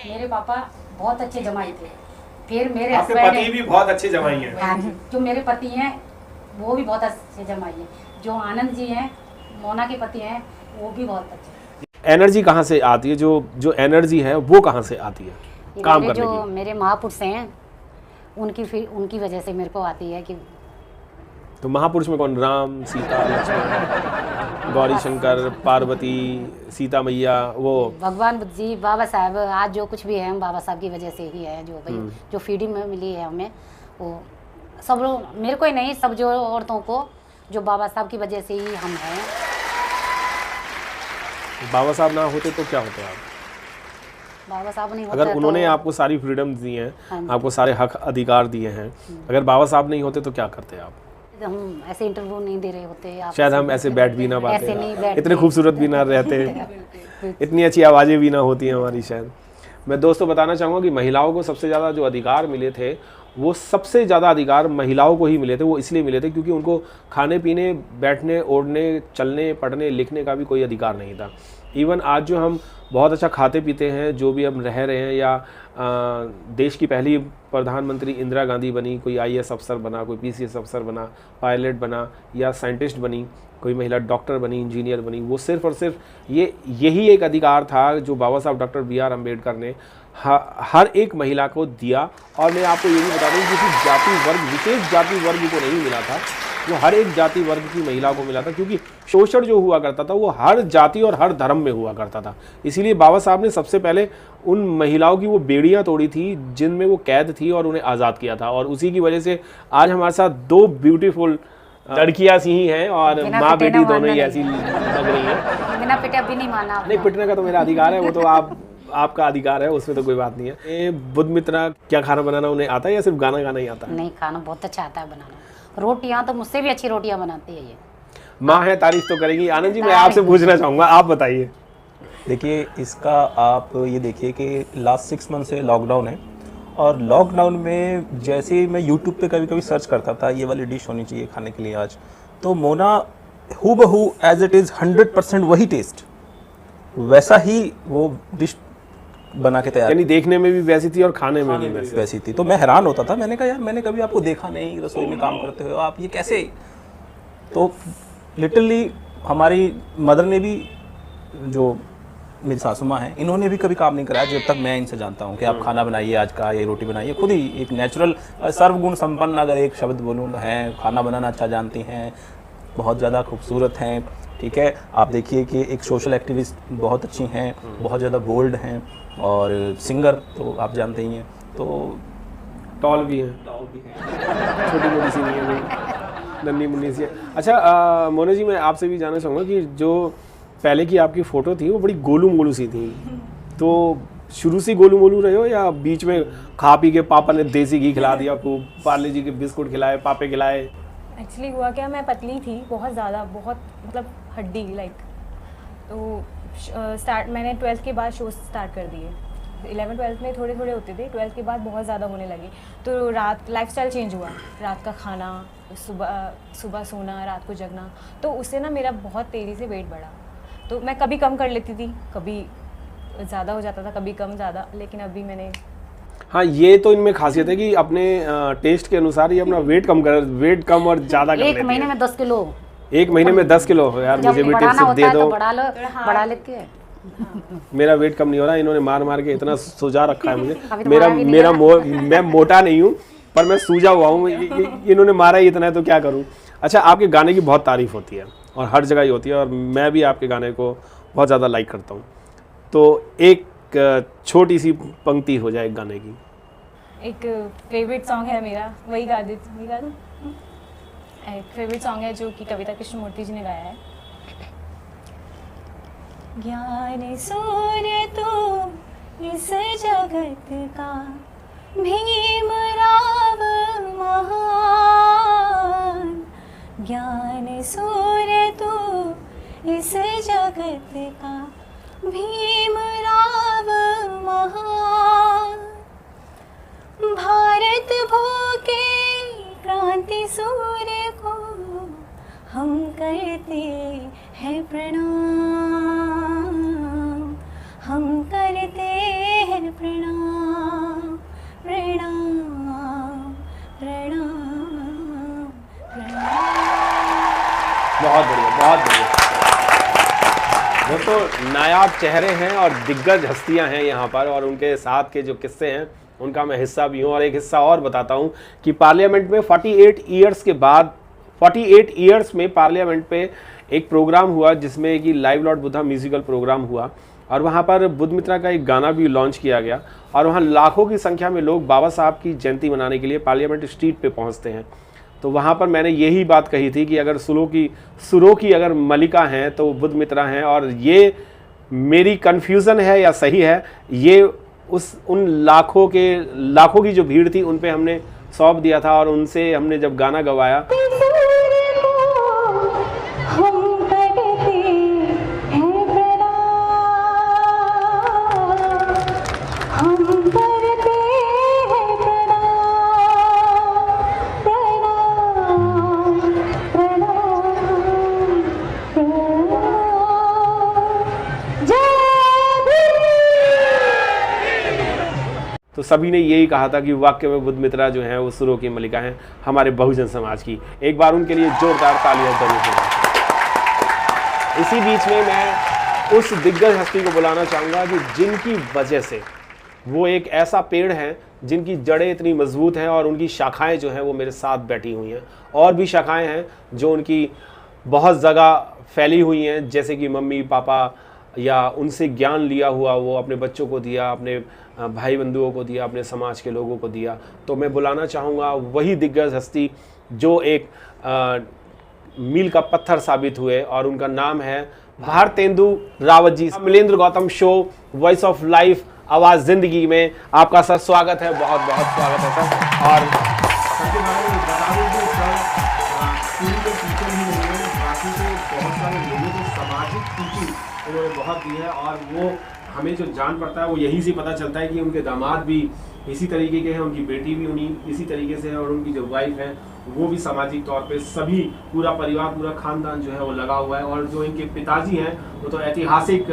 मेरे पापा बहुत अच्छे जमाई थे, फिर मेरे आपके पति भी बहुत अच्छे जमाई हैं। हाँ जी, जो मेरे पति हैं वो भी बहुत अच्छे जमाई हैं। जो आनंद जी हैं, मोना के पति हैं, वो भी बहुत अच्छे। एनर्जी कहाँ से आती है? जो एनर्जी है वो कहाँ से आती है काम करने जो की? मेरे महापुरुष हैं उनकी वजह से मेरे को आती है कि। तो महापुरुष में कौन? राम, सीता, लक्ष्मण, गौरी शंकर, पार्वती, सीता मैया, वो भगवान बुद्ध जी, बाबा साहब। आज जो कुछ भी है हम बाबा साहब की वजह से ही है। जो भाई जो फ्रीडम में मिली है हमें, वो सब लोग, मेरे को ही नहीं, सब जो औरतों को, जो बाबा साहब की वजह से ही हम हैं। बाबा साहब ना होते तो क्या होता है आप? बाबा साहब नहीं अगर होता उन्होंने तो, आपको सारी फ्रीडम दी हैं, हाँ जी। आपको सारे हक अधिकार दिए हैं, अगर बाबा साहब नहीं होते तो क्या करते आप? हम ऐसे इंटरव्यू नहीं दे रहे होते। आप शायद हम ऐसे बैठ भी ना ऐसे नहीं पाते, बैठते। इतने खूबसूरत भी ना रहते, इतनी अच्छी आवाज़ें भी ना होती हैं हमारी शायद। मैं दोस्तों बताना चाहूँगा कि महिलाओं को सबसे ज़्यादा जो अधिकार मिले थे, वो सबसे ज़्यादा अधिकार महिलाओं को ही मिले थे। वो इसलिए मिले थे क्योंकि उनको खाने पीने, बैठने, ओढ़ने, चलने, पढ़ने, लिखने का भी कोई अधिकार नहीं था। इवन आज जो हम बहुत अच्छा खाते पीते हैं, जो भी हम रह रहे हैं, या देश की पहली प्रधानमंत्री इंदिरा गांधी बनी, कोई IAS अफसर बना, कोई PCS अफसर बना, पायलट बना, या साइंटिस्ट बनी, कोई महिला डॉक्टर बनी, इंजीनियर बनी, वो सिर्फ और सिर्फ यही एक अधिकार था जो बाबा साहब डॉक्टर BR अम्बेडकर ने हर एक महिला को दिया। और मैं आपको ये भी बता दूँ, किसी जाति वर्ग, विशेष जाति वर्ग को नहीं मिला था, जो हर एक जाति वर्ग की महिला को मिला था, क्योंकि शोषण जो हुआ करता था वो हर जाति और हर धर्म में हुआ करता था। इसीलिए बाबा साहब ने सबसे पहले उन महिलाओं की वो बेड़ियां तोड़ी थी जिनमें वो कैद थी, और उन्हें आज़ाद किया था। और उसी की वजह से आज हमारे साथ दो ब्यूटीफुल लड़कियां सी ही हैं, और माँ बेटी दोनों ही ऐसी लग रही हैं। बिना पिटे भी नहीं माना। नहीं, पिटने का तो मेरा अधिकार है, वो तो आपका अधिकार है, उसमें तो कोई बात नहीं है। बुद्धमित्रा क्या खाना बनाना उन्हें आता है, या सिर्फ गाना गाना ही आता है? नहीं, खाना बहुत अच्छा आता है बनाना। रोटियां तो मुझसे भी अच्छी रोटियां बनाती है ये। माँ है, तारीफ तो करेंगी। आनंद जी, मैं आपसे पूछना चाहूँगा, आप बताइए। देखिए, इसका आप ये देखिए कि लास्ट 6 मंथ से लॉकडाउन है, और लॉकडाउन में जैसे ही मैं यूट्यूब पे कभी कभी सर्च करता था ये वाली डिश होनी चाहिए खाने के लिए आज, तो मोना हूबहू एज इट इज़ 100% वही टेस्ट, वैसा ही वो डिश बना के तैयार, यानी देखने में भी वैसी थी और खाने में भी वैसी थी। तो मैं हैरान होता था, मैंने कहा यार मैंने कभी आपको देखा नहीं रसोई में काम करते हुए, आप ये कैसे। तो लिटरली हमारी मदर ने भी, जो मेरी सासू माँ हैं, इन्होंने भी कभी काम नहीं कराया जब तक मैं इनसे जानता हूँ कि आप खाना बनाइए आज का, ये रोटी बनाइए। खुद ही एक नेचुरल सर्वगुण संपन्न अगर एक शब्द बोलूँ तो हैं, खाना बनाना अच्छा जानती हैं, बहुत ज़्यादा खूबसूरत हैं, ठीक है। आप देखिए कि एक सोशल एक्टिविस्ट बहुत अच्छी हैं, बहुत ज़्यादा बोल्ड हैं, और सिंगर तो आप जानते ही हैं, तो टॉल भी है, छोटी मोटी सी नहीं है कोई, नन्ही मुन्नी सी है। अच्छा मोना जी, मैं आपसे भी जानना चाहूँगा कि जो पहले की आपकी फ़ोटो थी वो बड़ी गोलू मोलू सी थी, तो शुरू से गोलू मोलू रहे हो या बीच में खा पी के पापा ने देसी घी खिला दिया आपको, पार्ले जी के बिस्कुट खिलाए, पापे खिलाए? एक्चुअली हुआ क्या, मैं पतली थी बहुत ज़्यादा, बहुत मतलब हड्डी लाइक। तो मैंने 12th के बाद शो स्टार्ट कर दिए। 11th-12th में थोड़े थोड़े होते थे, 12th के बाद बहुत ज़्यादा होने लगे। तो रात लाइफस्टाइल चेंज हुआ, रात का खाना, सुबह सोना, रात को जगना, तो उससे ना मेरा बहुत तेज़ी से वेट बढ़ा। तो मैं कभी कम कर लेती थी, कभी ज़्यादा हो जाता था, कभी कम ज़्यादा, लेकिन अभी मैंने, हाँ ये तो इनमें खासियत है कि अपने टेस्ट के अनुसार ही अपना वेट कम और ज़्यादा कर लेती एक महीने है। में 10 किलो, एक महीने में 10 किलो, यार मुझे भी टिप्स दे दो। तो बढ़ा लेते हैं। मेरा वेट कम नहीं हो रहा, इन्होंने मार मार के इतना सुजा रखा है मुझे। अभी तो मैं मोटा नहीं हूँ, पर मैं सूजा हुआ हूँ। इन्होंने मारा ही इतना है तो क्या करूँ। अच्छा, आपके गाने की बहुत तारीफ होती है और हर जगह ही होती है, और मैं भी आपके गाने को बहुत ज़्यादा लाइक करता हूँ। तो एक छोटी सी पंक्ति हो जाए गाने की। एक फेवरेट सॉन्ग है मेरा, वही गा दूँ। एक फेवरेट सॉन्ग है जो कि कविता कृष्णमूर्ति जी ने गाया है। ज्ञान सूर्य तू इस जगत का, भीम राव महान। ज्ञान सूर्य तू इस जगत का, भीम राव महान। भारत भूखे क्रांति सूर्य को, हम करते हैं प्रणाम, हम करते हैं प्रणाम, प्रणाम, प्रणाम, प्रणाम। बहुत बढ़िया, बहुत बढ़िया। दोस्तों, नायाब चेहरे हैं और दिग्गज हस्तियां हैं यहाँ पर, और उनके साथ के जो किस्से हैं उनका मैं हिस्सा भी हूँ। और एक हिस्सा और बताता हूँ कि पार्लियामेंट में 48 ईयर्स के बाद, 48 ईयर्स में पार्लियामेंट पे एक प्रोग्राम हुआ जिसमें कि live Lord Buddha musical programme हुआ, और वहाँ पर बुद्ध मित्रा का एक गाना भी लॉन्च किया गया, और वहाँ लाखों की संख्या में लोग बाबा साहब की जयंती मनाने के लिए पार्लियामेंट स्ट्रीट पे पहुँचते हैं। तो वहाँ पर मैंने यही बात कही थी कि अगर सुरों की अगर मलिका हैं तो बुद्ध मित्रा हैं, और ये मेरी कन्फ्यूज़न है या सही है, ये उन लाखों की जो भीड़ थी उन पे हमने सौंप दिया था, और उनसे हमने जब गाना गवाया, तो सभी ने यही कहा था कि वाकई में बुद्ध मित्रा जो हैं वो सुरों की मलिका हैं हमारे बहुजन समाज की। एक बार उनके लिए जोरदार तालियां जरूर हों। इसी बीच में मैं उस दिग्गज हस्ती को बुलाना चाहूँगा कि जिनकी वजह से वो एक ऐसा पेड़ है जिनकी जड़ें इतनी मजबूत हैं और उनकी शाखाएं जो हैं वो मेरे साथ बैठी हुई हैं, और भी शाखाएं हैं जो उनकी बहुत जगह फैली हुई हैं, जैसे कि मम्मी पापा या उनसे ज्ञान लिया हुआ वो अपने बच्चों को दिया, अपने भाई बंधुओं को दिया, अपने समाज के लोगों को दिया। तो मैं बुलाना चाहूँगा वही दिग्गज हस्ती जो एक मील का पत्थर साबित हुए, और उनका नाम है Bharatendu Rawat ji. Milendra Gautam show voice of life आवाज़ ज़िंदगी में आपका सर स्वागत है, बहुत बहुत स्वागत है सर। और सबसे पहले बता दें कि सर स्कूल के टीचर ही नहीं है, बाकी के बहुत सारे लोगों को सामाजिक टीचिंग उन्होंने बहुत दी है, और वो हमें जो जान पड़ता है वो यहीं से पता चलता है कि उनके दामाद भी इसी तरीके के हैं, उनकी बेटी भी उन्हीं इसी तरीके से है, और उनकी जो वाइफ है वो भी सामाजिक तौर पे सभी पूरा परिवार पूरा खानदान जो है वो लगा हुआ है। और जो इनके पिताजी हैं वो तो ऐतिहासिक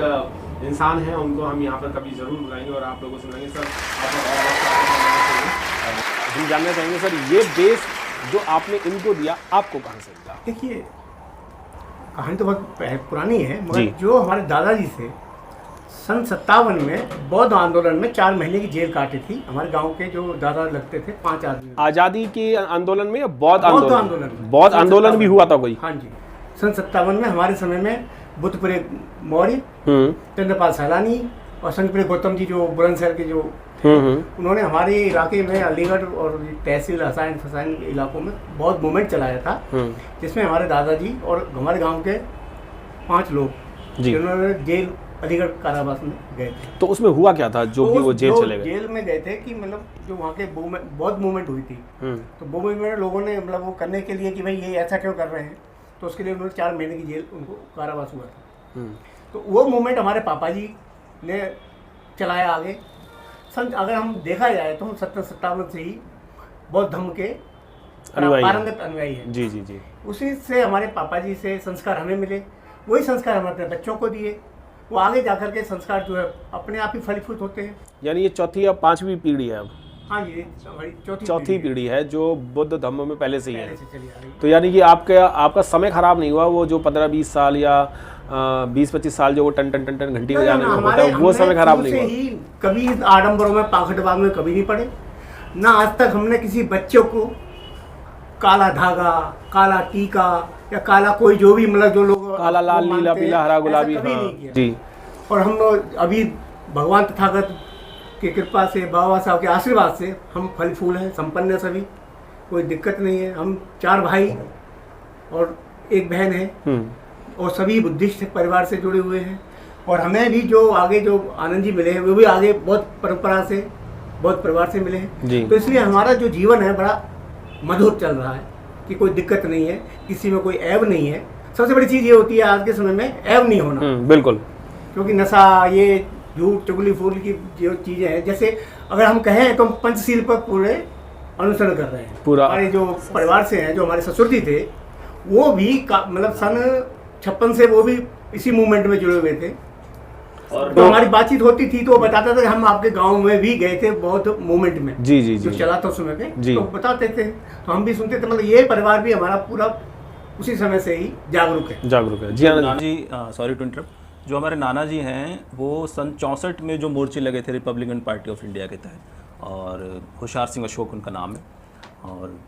इंसान हैं, उनको हम यहाँ पर कभी ज़रूर बुलाएंगे और आप लोगों से सुनाएंगे। सर हम जानना चाहेंगे सर, ये बेस जो आपने इनको दिया आपको कहाँ से मिला? देखिए, कहानी तो बहुत पुरानी है, मगर जो हमारे दादाजी थे सन 57 में बौद्ध आंदोलन में 4 महीने की जेल काटी थी। हमारे गांव के जो दादा लगते थे 5 आदमी। आज़ादी के आंदोलन में या बौद्ध आंदोलन? बौद्ध आंदोलन भी हुआ था कोई? हाँ जी, सन 57 में हमारे समय में बुद्धपुरे मौर्य, चंद्रपाल सैलानी और संतपुरे गौतम जी जो बुलंदशहर के जो उन्होंने हमारे इलाके में अलीगढ़ और तहसील हसैन फसैन इलाकों में बहुत मूवमेंट चलाया था, जिसमें हमारे दादाजी और हमारे गांव के 5 लोग जिन्होंने जेल अलीगढ़ कारावास में गए थे। तो उसमें हुआ क्या था जो कि वो जेल चले गए? जेल में गए थे कि मतलब जो वहाँ के बहुत मूवमेंट हुई थी, तो वो मूवमेंट में लोगों ने मतलब वो करने के लिए कि भाई ये ऐसा क्यों कर रहे हैं, तो उसके लिए उन्होंने 4 महीने की जेल उनको कारावास हुआ था। तो वो मूवमेंट हमारे पापा जी ने चलाया आगे। अगर हम देखा जाए तो हम 57 से ही बौद्ध धर्म के पारंगत अनुयायी हैं। जी जी जी। उसी से हमारे पापा जी से संस्कार हमें मिले, वही संस्कार हम अपने बच्चों को दिए। वो आगे जाकर के संस्कार जो है अपने आप ही फलीभूत होते हैं। यानी ये चौथी या 5वीं पीढ़ी है अब? हाँ जी, हमारी चौथी पीढ़ी है जो बुद्ध धर्म में पहले से ही है। से चली आ रही है। तो यानी कि आपका समय खराब नहीं हुआ, वो जो 15-20 साल या 20-25 साल जो वो टन टन टन टन घंटी बजाने में होता है वो समय खराब नहीं हुआ? कभी आडम्बरों में पाखंडवाद में कभी नहीं पड़े ना। आज तक हमने किसी बच्चों को काला धागा, काला टीका या काला कोई जो भी मतलब जो लोग काला, लाल, नीला, पीला, हरा, गुलाबी, कभी हाँ, नहीं किया। जी। और हम लोग अभी भगवान तथागत की कृपा से, बाबा साहब के आशीर्वाद से हम फल फूल हैं, संपन्न है सभी, कोई दिक्कत नहीं है। हम 4 भाई और 1 बहन है और सभी बुद्धिस्ट परिवार से जुड़े हुए हैं। और हमें भी जो आगे जो आनंद जी मिले हैं वो भी आगे बहुत परंपरा से, बहुत परिवार से मिले हैं। तो इसलिए हमारा जो जीवन है बड़ा मधुर चल रहा है कि कोई दिक्कत नहीं है, किसी में कोई ऐब नहीं है। सबसे बड़ी चीज़ ये होती है आज के समय में ऐब नहीं होना। बिल्कुल। क्योंकि नशा, ये झूठ चुगली फूल की जो चीज़ें हैं, जैसे अगर हम कहें तो हम पंचशील पर पूरे अनुसरण कर रहे हैं पूरा। हमारे जो परिवार से हैं, जो हमारे ससुर जी थे वो भी मतलब सन 56 से वो भी इसी मूवमेंट में जुड़े हुए थे। और तो हमारी बातचीत होती थी तो वो बताता था कि हम आपके गांव में भी गए थे बहुत मूवमेंट में। जी जी जी। जो चला था उस समय पे, तो बताते थे तो हम भी सुनते थे। मतलब ये परिवार भी हमारा पूरा उसी समय से ही जागरूक है। जी Anand ji, sorry to interrupt. जो हमारे नाना जी हैं वो सन 64 में जो मोर्चे लगे थे रिपब्लिकन पार्टी ऑफ इंडिया के तहत, और होशियार सिंह अशोक उनका नाम है, और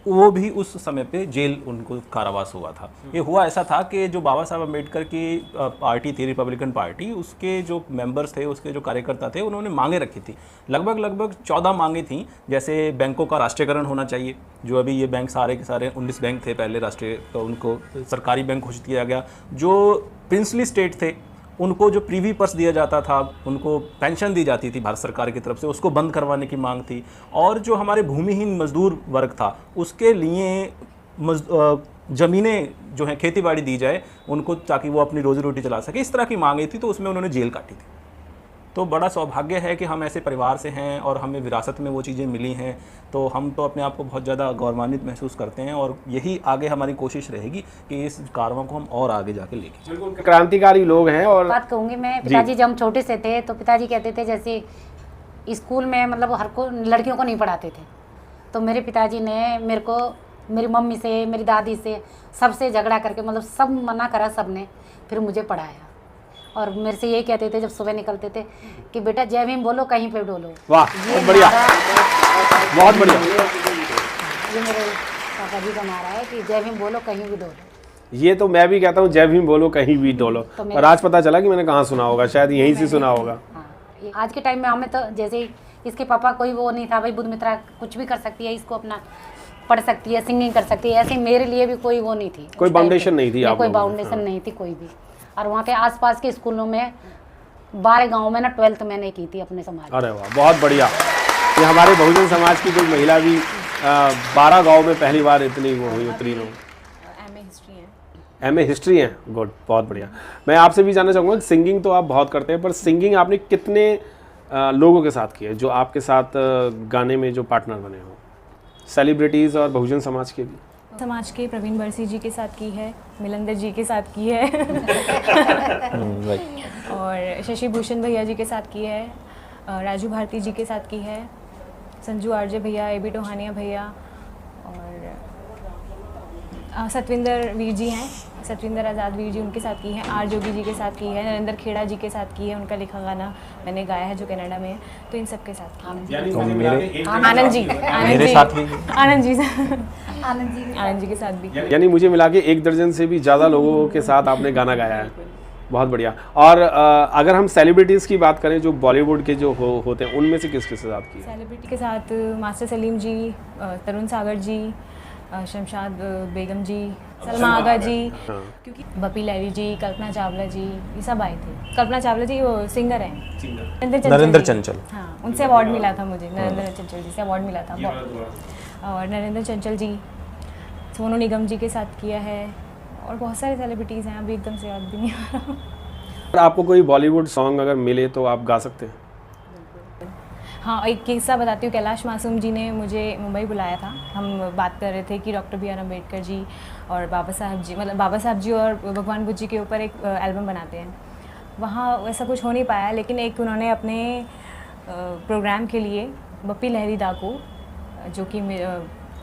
वो भी उस समय पे जेल उनको कारावास हुआ था। ये हुआ ऐसा था कि जो बाबा साहब अम्बेडकर की पार्टी थी, रिपब्लिकन पार्टी, उसके जो मेंबर्स थे, उसके जो कार्यकर्ता थे, उन्होंने मांगे रखी थी। लगभग 14 मांगे थी। जैसे बैंकों का राष्ट्रीयकरण होना चाहिए, जो अभी ये बैंक सारे के सारे 19 बैंक थे पहले राष्ट्रीय, तो उनको सरकारी बैंक घोषित किया गया। जो प्रिंसली स्टेट थे उनको जो प्रीवी पर्स दिया जाता था, उनको पेंशन दी जाती थी भारत सरकार की तरफ से, उसको बंद करवाने की मांग थी। और जो हमारे भूमिहीन मजदूर वर्ग था उसके लिए ज़मीनें जो हैं खेती-बाड़ी दी जाए उनको, ताकि वो अपनी रोज़ी रोटी चला सके। इस तरह की मांगें थी, तो उसमें उन्होंने जेल काटी थी। तो बड़ा सौभाग्य है कि हम ऐसे परिवार से हैं और हमें विरासत में वो चीज़ें मिली हैं, तो हम तो अपने आप को बहुत ज़्यादा गौरवान्वित महसूस करते हैं। और यही आगे हमारी कोशिश रहेगी कि इस कारवां को हम और आगे जाके लेके जाएं। क्रांतिकारी लोग हैं। और बात कहूँगी मैं, पिताजी जब हम छोटे से थे तो पिताजी कहते थे जैसे स्कूल में मतलब हर को लड़कियों को नहीं पढ़ाते थे, तो मेरे पिताजी ने मेरे को मेरी मम्मी से, मेरी दादी से, सबसे झगड़ा करके मतलब सब मना करा सबने, फिर मुझे पढ़ाया। और मेरे से यही कहते थे जब सुबह निकलते थे कि बेटा जय भीम बोलो, कहीं पे डोलो। वाह, बहुत बढ़िया, बहुत बढ़िया। ये मेरे पापा जी का नारा है कि जय भीम बोलो, कहीं भी डोलो। ये तो मैं भी कहता हूँ, जय भीम बोलो, कहीं भी डोलो। तो और आज पता चला कि मैंने कहाँ सुना होगा, शायद यहीं से सुना होगा। हाँ, आज के टाइम में हमें तो जैसे इसके पापा कोई वो नहीं था भाई बुद्ध मित्रा कुछ भी कर सकती है, इसको अपना पढ़ सकती है, सिंगिंग कर सकती है, ऐसे मेरे लिए भी कोई वो नहीं थी, कोई बाउंडेशन नहीं थी, कोई बाउंडेशन नहीं थी कोई भी। और वहाँ के आसपास के स्कूलों में 12 गांव में ना 12th मैंने की थी अपने समाज। अरे वाह, बहुत बढ़िया। ये हमारे बहुजन समाज की कोई महिला भी 12 गांव में पहली बार इतनी वो हुई, उतरी लोग। MA हिस्ट्री है। एमए हिस्ट्री है, गुड, बहुत बढ़िया। मैं आपसे भी जानना चाहूँगा, सिंगिंग तो आप बहुत करते हैं, पर सिंगिंग आपने कितने लोगों के साथ की है जो आपके साथ गाने में जो पार्टनर बने हो? सेलिब्रिटीज़ और बहुजन समाज के भी? समाज के प्रवीण बरसी जी के साथ की है, मिलंदर जी के साथ की है और शशि भूषण भैया जी के साथ की है, राजू भारती जी के साथ की है, संजू आरजे भैया, एबी टोहानिया भैया, और सतविंदर वीर जी हैं, सतविंदर आज़ाद वीर जी, उनके साथ की है, आर जोगी जी के साथ की है, नरेंद्र खेड़ा जी के साथ की है, उनका लिखा गाना मैंने गाया है जो कनाडा में है, तो इन सब के साथ की है। आनंद जी, मेरे साथ भी आनंद जी के साथ भी। यानी मुझे मिला के 1 दर्जन से भी ज़्यादा लोगों के साथ आपने गाना गाया है, बहुत बढ़िया। और अगर हम सेलिब्रिटीज़ की बात करें जो बॉलीवुड के जो होते हैं, उनमें से किसके साथ की है? सेलिब्रिटी के साथ मास्टर सलीम जी, तरुण सागर जी, शमशाद बेगम जी, सलमा आगा जी, क्योंकि बपी लहरी जी, कल्पना चावला जी, ये सब आए थे। कल्पना चावला जी वो सिंगर हैं, नरेंद्र चंचल, हाँ, उनसे अवार्ड मिला था मुझे, नरेंद्र चंचल जी से अवार्ड मिला था। और नरेंद्र चंचल जी, सोनू निगम जी के साथ किया है, और बहुत सारे सेलिब्रिटीज़ हैं, अभी एकदम से याद भी नहीं आ रहा। अगर आपको कोई बॉलीवुड सॉन्ग अगर मिले तो आप गा सकते हैं? हाँ, एक किस्सा बताती हूँ। कैलाश मासूम जी ने मुझे मुंबई बुलाया था, हम बात कर रहे थे कि doctor B are Ambedkar ji और बाबा साहब जी, मतलब बाबा साहब जी और भगवान बुद्ध जी के ऊपर एक एल्बम बनाते हैं। वहाँ वैसा कुछ हो नहीं पाया, लेकिन एक उन्होंने अपने प्रोग्राम के लिए बप्पी लहरी दा को, जो कि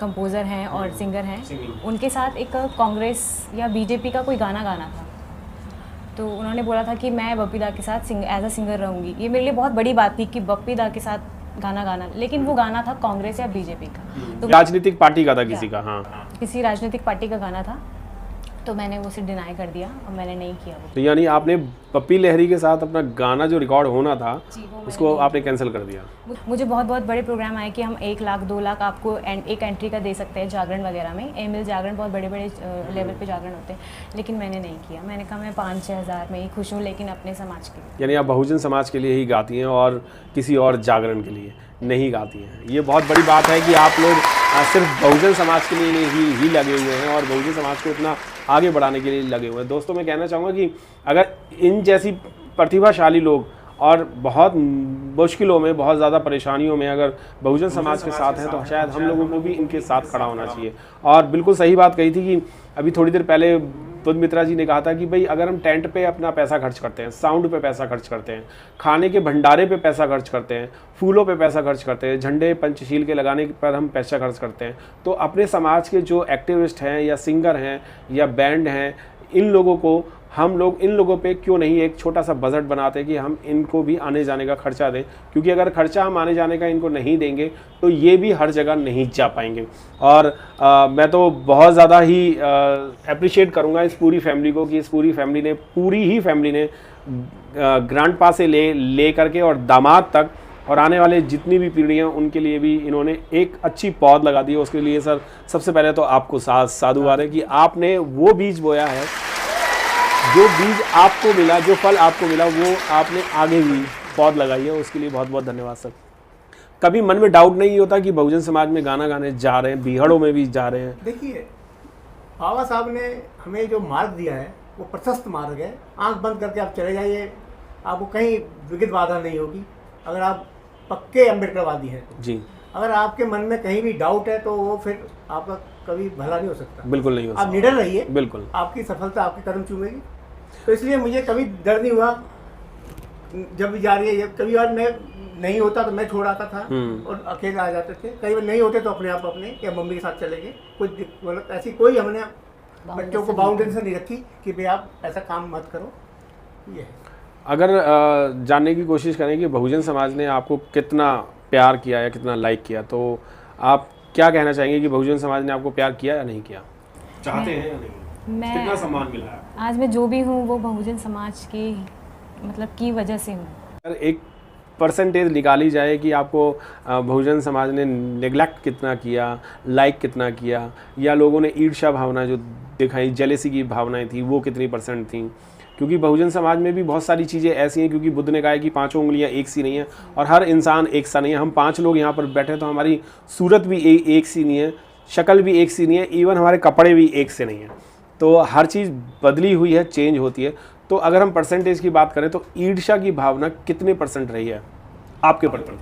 कंपोज़र हैं और सिंगर हैं, उनके साथ एक कांग्रेस या बीजेपी का कोई गाना गाना था। तो उन्होंने बोला था कि मैं बप्पी दा के साथ एज अ सिंगर रहूँगी। ये मेरे लिए बहुत बड़ी बात थी कि बप्पी दा के साथ गाना गाना, लेकिन वो गाना था कांग्रेस या बीजेपी का, तो राजनीतिक पार्टी का था किसी का, हाँ, किसी राजनीतिक पार्टी का गाना था, तो मैंने उसे डिनाई कर दिया और मैंने नहीं किया वो। तो यानी आपने बप्पी लहरी के साथ अपना गाना जो रिकॉर्ड होना था उसको आपने कैंसिल कर दिया? मुझे बहुत बहुत बड़े प्रोग्राम आए कि हम 1 लाख 2 लाख आपको एक एंट्री का दे सकते हैं जागरण वगैरह में, एमिल जागरण, बहुत बड़े बड़े लेवल पे जागरण होते हैं, लेकिन मैंने नहीं किया। मैंने कहा मैं 5-6 हज़ार में ही खुश हूँ, लेकिन अपने समाज के लिए। यानी आप बहुजन समाज के लिए ही गाती हैं और किसी और जागरण के लिए नहीं गाती हैं। ये बहुत बड़ी बात है कि आप लोग सिर्फ बहुजन समाज के लिए ही लगे हुए हैं और बहुजन समाज को इतना आगे बढ़ाने के लिए लगे हुए हैं। दोस्तों, मैं कहना चाहूँगा कि अगर इन जैसी प्रतिभाशाली लोग और बहुत मुश्किलों में, बहुत ज़्यादा परेशानियों में अगर बहुजन समाज के साथ हैं, तो शायद हम लोगों को भी इनके साथ खड़ा होना चाहिए। और बिल्कुल सही बात कही थी कि अभी थोड़ी देर पहले बुद्ध मित्रा जी ने कहा था कि भाई अगर हम टेंट पे अपना पैसा खर्च करते हैं, साउंड पे पैसा खर्च करते हैं, खाने के भंडारे पे पैसा खर्च करते हैं, फूलों पे पैसा खर्च करते हैं, झंडे पंचशील के लगाने पर हम पैसा खर्च करते हैं, तो अपने समाज के जो एक्टिविस्ट हैं या सिंगर हैं या बैंड हैं, इन लोगों को हम लोग इन लोगों पे क्यों नहीं एक छोटा सा बजट बनाते हैं कि हम इनको भी आने जाने का खर्चा दें, क्योंकि अगर खर्चा हम आने जाने का इनको नहीं देंगे तो ये भी हर जगह नहीं जा पाएंगे। और मैं तो बहुत ज़्यादा ही अप्रिशिएट करूँगा इस पूरी फैमिली को कि इस पूरी ही फैमिली ने ग्रैंडपा से ले करके और दामाद तक और आने वाले जितनी भी पीढ़ियाँ उनके लिए भी इन्होंने एक अच्छी पौध लगा दी है। उसके लिए सर सबसे पहले तो आपको साधुवाद है कि आपने वो बीज बोया है, जो बीज आपको मिला, जो फल आपको मिला, वो आपने आगे भी पौध लगाई है। उसके लिए बहुत बहुत धन्यवाद सर। कभी मन में डाउट नहीं होता कि बहुजन समाज में गाना गाने जा रहे हैं, बीहड़ों में भी जा रहे हैं? देखिए, बाबा साहब ने हमें जो मार्ग दिया है वो प्रशस्त मार्ग है। आंख बंद करके आप चले जाइए, आपको कहीं विघ्न बाधा नहीं होगी, अगर आप पक्के अम्बेडकरवादी हैं तो। जी, अगर आपके मन में कहीं भी डाउट है तो वो फिर आपका कभी भला नहीं हो सकता। बिल्कुल नहीं हो सकता। आप निडर रहिए, बिल्कुल आपकी सफलता आपके कदम चूमेगी। तो इसलिए मुझे कभी डर नहीं हुआ जब भी जा रही है। कभी बार मैं नहीं होता तो मैं छोड़ आता था और अकेले आ जाते थे, कई बार नहीं होते तो अपने आप अपने या मम्मी के साथ चले गए। कुछ मतलब ऐसी कोई हमने बच्चों को बाउंड्री से नहीं रखी कि भाई आप ऐसा काम मत करो। ये है। अगर जानने की कोशिश करें कि बहुजन समाज ने आपको कितना प्यार किया या कितना लाइक किया, तो आप क्या कहना चाहेंगे कि बहुजन समाज ने आपको प्यार किया या नहीं किया? चाहते हैं या नहीं? कितना सम्मान मिला है? आज मैं जो भी हूँ वो बहुजन समाज की मतलब की वजह से हूँ। अगर एक परसेंटेज निकाली जाए कि आपको बहुजन समाज ने नेग्लेक्ट कितना किया, लाइक कितना किया, या लोगों ने ईर्ष्या भावना जो दिखाई, जेलेसी की भावनाएं थी, वो कितनी परसेंट थी? क्योंकि बहुजन समाज में भी बहुत सारी चीज़ें ऐसी हैं, क्योंकि बुद्ध ने कहा है कि 5 उंगलियां एक सी नहीं है और हर इंसान एक सा नहीं है। हम 5 लोग यहाँ पर बैठे तो हमारी सूरत भी एक सी नहीं है, शक्ल भी एक सी नहीं है, इवन हमारे कपड़े भी एक से नहीं है। तो हर चीज़ बदली हुई है, चेंज होती है। तो अगर हम परसेंटेज की बात करें तो ईर्ष्या की भावना कितने % रही है आपके प्रति?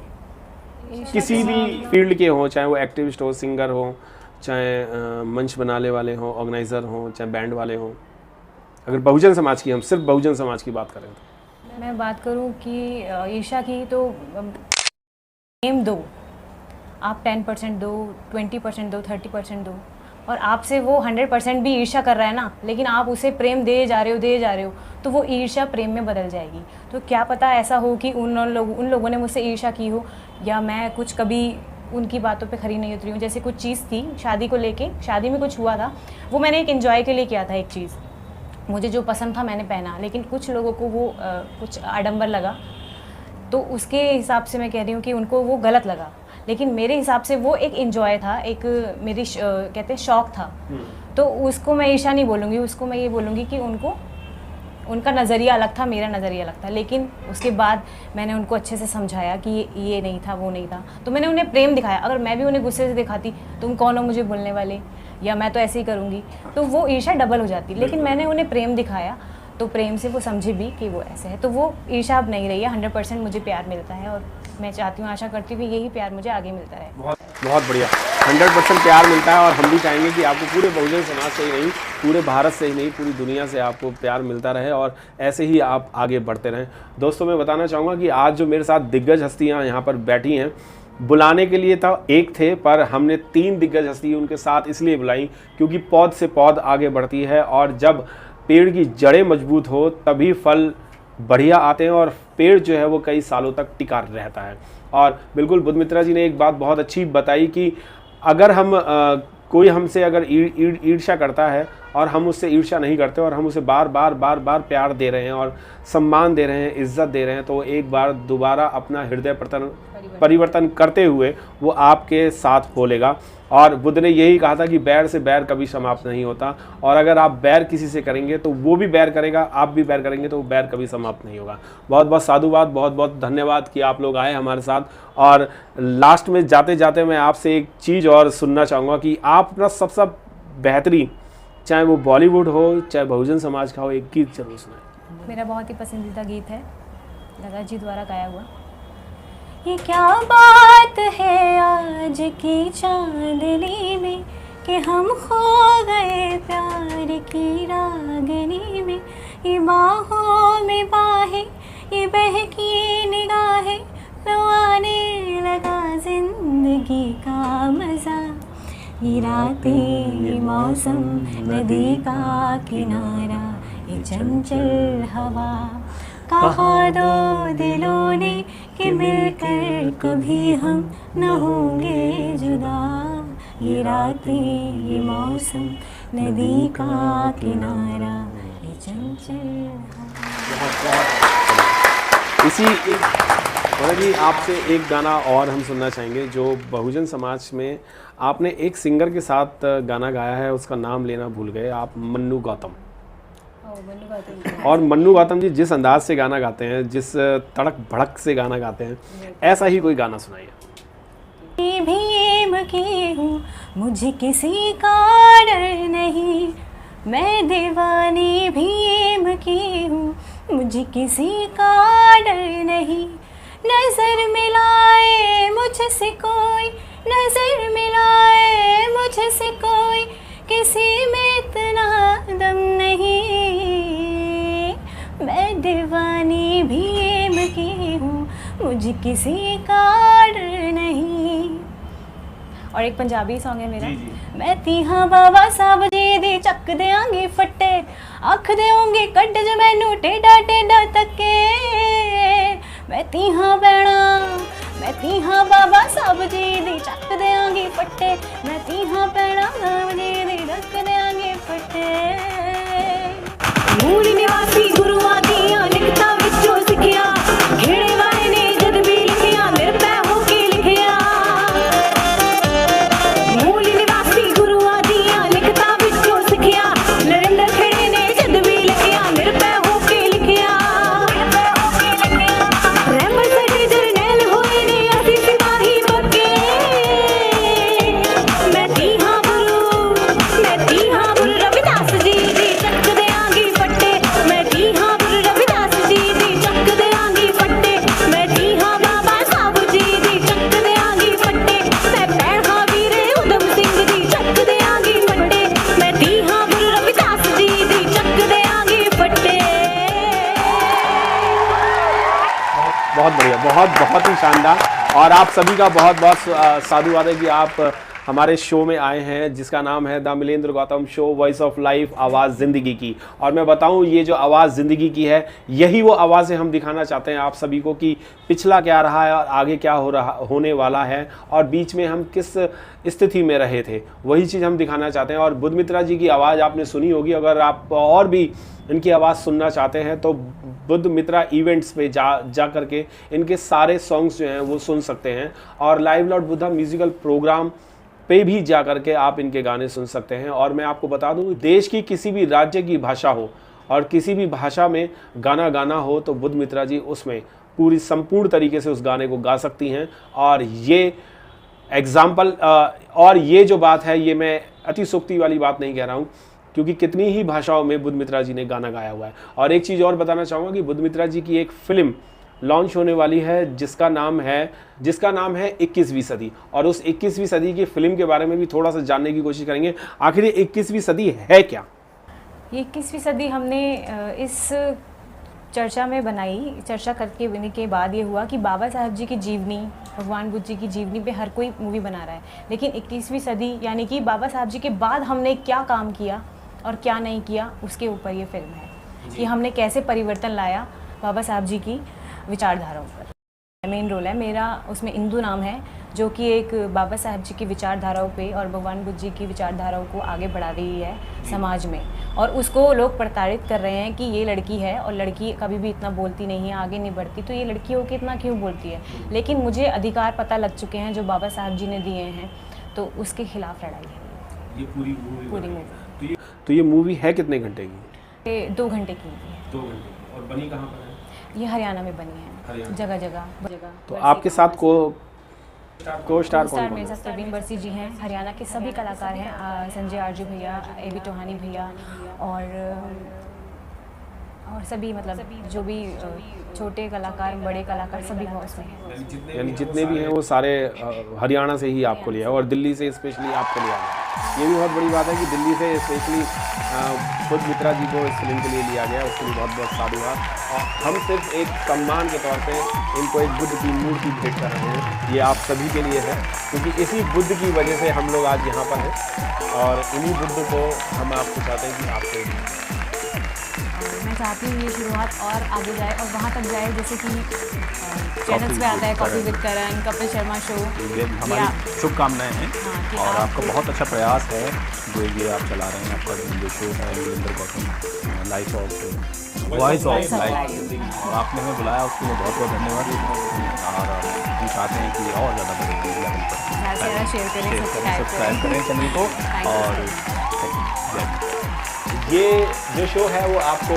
किसी भी फील्ड के हों, चाहे वो एक्टिविस्ट हो, सिंगर हो, चाहे मंच बनाने वाले हों, ऑर्गेनाइज़र हों, चाहे बैंड वाले हों। अगर बहुजन समाज की, हम सिर्फ बहुजन समाज की बात करें तो मैं बात करूं कि ईर्ष्या की, तो प्रेम दो, आप 10% दो, 20% दो, 30% दो, और आपसे वो 100% भी ईर्ष्या कर रहा है ना, लेकिन आप उसे प्रेम दे जा रहे हो, तो वो ईर्ष्या प्रेम में बदल जाएगी। तो क्या पता ऐसा हो कि उन लोगों ने मुझसे ईर्ष्या की हो, या मैं कुछ कभी उनकी बातों पे खरी नहीं उतरी हूँ। जैसे कुछ चीज़ थी शादी को लेके, शादी में कुछ हुआ था, वो मैंने एक एंजॉय के लिए किया था। एक चीज़ मुझे जो पसंद था मैंने पहना, लेकिन कुछ लोगों को वो कुछ आडंबर लगा, तो उसके हिसाब से मैं कह रही हूँ कि उनको वो गलत लगा। लेकिन मेरे हिसाब से वो एक एंजॉय था, एक मेरी कहते हैं शौक़ था। तो उसको मैं ईर्ष्या नहीं बोलूँगी, उसको मैं ये बोलूँगी कि उनका नज़रिया अलग था, मेरा नज़रिया अलग था। लेकिन उसके बाद मैंने उनको अच्छे से समझाया कि ये नहीं था, वो नहीं था, तो मैंने उन्हें प्रेम दिखाया। अगर मैं भी उन्हें गुस्से से दिखाती, तुम कौन हो मुझे बोलने वाले, या मैं तो ऐसे ही करूँगी, तो वो ईर्ष्या डबल हो जाती। लेकिन मैंने उन्हें प्रेम दिखाया, तो प्रेम से वो समझे भी कि वो ऐसे है, तो वो ईर्ष्या अब नहीं रही है। 100% मुझे प्यार मिलता है, और मैं चाहती हूँ, आशा करती हूँ कि यही प्यार मुझे आगे मिलता है। बहुत बढ़िया, 100% प्यार मिलता है। और हम भी चाहेंगे कि आपको पूरे बहुजन समाज से ही नहीं, पूरे भारत से ही नहीं, पूरी दुनिया से आपको प्यार मिलता रहे, और ऐसे ही आप आगे बढ़ते रहें। दोस्तों, मैं बताना चाहूँगा कि आज जो मेरे साथ दिग्गज हस्तियाँ यहाँ पर बैठी हैं, बुलाने के लिए तो एक थे, पर हमने 3 दिग्गज हस्ती उनके साथ इसलिए बुलाई क्योंकि पौध से पौध आगे बढ़ती है, और जब पेड़ की जड़ें मजबूत हो तभी फल बढ़िया आते हैं, और पेड़ जो है वो कई सालों तक टिका रहता है। और बिल्कुल बुद्धमित्रा जी ने एक बात बहुत अच्छी बताई कि अगर हम कोई हमसे अगर ईर्ष्या करता है और हम उससे ईर्ष्या नहीं करते, और हम उसे बार बार प्यार दे रहे हैं और सम्मान दे रहे हैं, इज्जत दे रहे हैं, तो एक बार दोबारा अपना हृदय परिवर्तन करते हुए वो आपके साथ बोलेगा। और बुद्ध ने यही कहा था कि बैर से बैर कभी समाप्त नहीं होता, और अगर आप बैर किसी से करेंगे तो वो भी बैर करेगा, आप भी बैर करेंगे, तो वो बैर कभी समाप्त नहीं होगा। बहुत बहुत साधुवाद, बहुत बहुत धन्यवाद कि आप लोग आए हमारे साथ। और लास्ट में जाते जाते मैं आपसे एक चीज़ और सुनना चाहूँगा कि आप अपना सबसे बेहतरीन, चाहे वो बॉलीवुड हो चाहे बहुजन समाज का हो, एक गीत जरूर सुनाएं। मेरा बहुत ही पसंदीदा गीत है, लता जी द्वारा गाया हुआ। ये क्या बात है आज की चांदनी में कि हम खो गए प्यार की रागनी में। ये बाहों में बाहें, ये बहकी निगाहें, तो आने लगा जिंदगी का मज़ा। ये रातें, ये मौसम, नदी का किनारा, ये चंचल हवा, कहा दो दिलों ने कि मिलकर कभी हम न होंगे जुदा। ये रातें, ये मौसम, नदी का किनारा, ये चंचल हवा। इसी जी आपसे एक गाना और हम सुनना चाहेंगे जो बहुजन समाज में आपने एक सिंगर के साथ गाना गाया है, उसका नाम लेना भूल गए आप, मन्नू गौतम। और मन्नू गौतम जी जिस अंदाज से गाना गाते हैं, जिस तड़क भड़क से गाना गाते हैं, ऐसा ही कोई गाना सुनाइए। भीम की हूँ, मुझे किसी का डर नहीं, मैं दीवानी भीम की हूँ, मुझे किसी का डर नहीं। नजर मिलाए मुझसे कोई, नजर मिलाए मुझसे कोई, किसी में इतना दम नहीं, मैं दीवानी भीम की हूँ, मुझे किसी का डर नहीं। और एक पंजाबी सॉन्ग है मेरा, मैं तीहा बाबा साहब जी दी चक देंगी फट्टे, अख देंगी कट ज मैनू टेढ़ा टेढ़ा तके। मैं तीहा बैणा, मैं तीहा बाबा साहब जी दी चक देंगी फट्टे, मैं तीहा बैणा साहब जी दी चक देंगी फट्टे। मूल निवासी गुरुआ दिया लिखता विचों सिखिया, खेड़े वाले ने जद भी लिखिया निर्भय होके लिखिया। मूल निवासी गुरुआ दिया लिखता विचों सिखिया, नरेंद्र खेड़े ने जद भी लिखिया निर्भय होके लिखिया। रहमत सटे जरनैल होए ने असी सिपाही बके, मैं तीहा गुरु रविदास जी। बहुत ही शानदार। और आप सभी का बहुत बहुत साधुवाद है कि आप हमारे शो में आए हैं जिसका नाम है the Milendra Gautam show, voice of life, आवाज़ ज़िंदगी की। और मैं बताऊं, ये जो आवाज़ ज़िंदगी की है, यही वो आवाज़ें हम दिखाना चाहते हैं आप सभी को कि पिछला क्या रहा है और आगे क्या होने वाला है और बीच में हम किस स्थिति में रहे थे, वही चीज़ हम दिखाना चाहते हैं। और बुध मित्रा जी की आवाज़ आपने सुनी होगी, अगर आप और भी इनकी आवाज़ सुनना चाहते हैं तो बुध मित्रा इवेंट्स पे जा करके इनके सारे सॉन्ग्स जो हैं वो सुन सकते हैं। और live Lord Buddha musical programme पे भी जा करके आप इनके गाने सुन सकते हैं। और मैं आपको बता दूं, देश की किसी भी राज्य की भाषा हो और किसी भी भाषा में गाना हो तो बुध मित्रा जी उसमें पूरी संपूर्ण तरीके से उस गाने को गा सकती हैं। और ये एग्जाम्पल और ये जो बात है, ये मैं अतिशोक्ति वाली बात नहीं कह रहा हूँ, क्योंकि कितनी ही भाषाओं में बुध मित्रा जी ने गाना गाया हुआ है। और एक चीज़ और बताना चाहूँगा कि बुध मित्रा जी की एक फ़िल्म लॉन्च होने वाली है जिसका नाम है 21वीं सदी। और उस 21वीं सदी की फिल्म के बारे में भी थोड़ा सा जानने की कोशिश करेंगे, आखिर ये 21वीं सदी है क्या? ये 21वीं सदी हमने इस चर्चा में बनाई, चर्चा करके बनने के बाद ये हुआ कि बाबा साहब जी की जीवनी, भगवान बुद्ध जी की जीवनी पे हर कोई मूवी बना रहा है, लेकिन 21वीं सदी यानी कि बाबा साहब जी के बाद हमने क्या काम किया और क्या नहीं किया, उसके ऊपर ये फिल्म है कि हमने कैसे परिवर्तन लाया बाबा साहब जी की विचारधाराओं पर। मेन रोल है मेरा, उसमें इंदु नाम है, जो कि एक बाबा साहब जी की विचारधाराओं पे और भगवान बुद्ध जी की विचारधाराओं को आगे बढ़ा रही है समाज में। और उसको लोग प्रताड़ित कर रहे हैं कि ये लड़की है और लड़की कभी भी इतना बोलती नहीं है, आगे नहीं बढ़ती, तो ये लड़की होकर इतना क्यों बोलती है। लेकिन मुझे अधिकार पता लग चुके हैं जो बाबा साहब जी ने दिए हैं, तो उसके खिलाफ लड़ाई है ये पूरी मूवी। तो ये मूवी है कितने घंटे की? ये 2 घंटे की मूवी है। 2 घंटे। और बनी कहाँ पर है? ये हरियाणा में बनी है, जगह जगह। तो आपके साथ को स्टार कौन मेरे साथ प्रवीण बरसी जी हैं, हरियाणा के सभी कलाकार हैं, संजय आरजू भैया, एबी टोहानी भैया और सभी, मतलब जो भी छोटे कलाकार, बड़े कलाकार, सभी वो उसमें हैं। यानी जितने भी हैं वो सारे हरियाणा से ही आपको लिया और दिल्ली से स्पेशली आपको लिया गया। ये भी बहुत बड़ी बात है कि दिल्ली से स्पेशली बुध मित्रा जी को इस फिल्म के लिए लिया गया, उसके लिए बहुत बहुत साधुवाद। और हम सिर्फ एक सम्मान के तौर पे इनको एक बुद्ध की मूर्ति भेंट कर रहे हैं, ये आप सभी के लिए है, क्योंकि इसी बुद्ध की वजह से हम लोग आज यहाँ पर हैं और इन्हीं बुद्ध को हम आपको चाहते हैं कि आपको मैं चाहती हूँ ये शुरुआत और आगे जाए और वहाँ तक जाए जैसे कि चैनल्स पे आता है coffee with Karan, Kapil Sharma show. ये हमारी शुभकामनाएं हैं। हाँ, और आपका बहुत अच्छा प्रयास है जो ये आप चला रहे हैं, आपका जो शो है Milendra Gautam life of voice of life, और आपने हमें बुलाया उसके लिए बहुत बहुत धन्यवाद। और हम चाहते हैं कि और ज़्यादा बढ़े लेवल पर शेयर करें, सब्सक्राइब करें चैनल को। और ये जो शो है वो आपको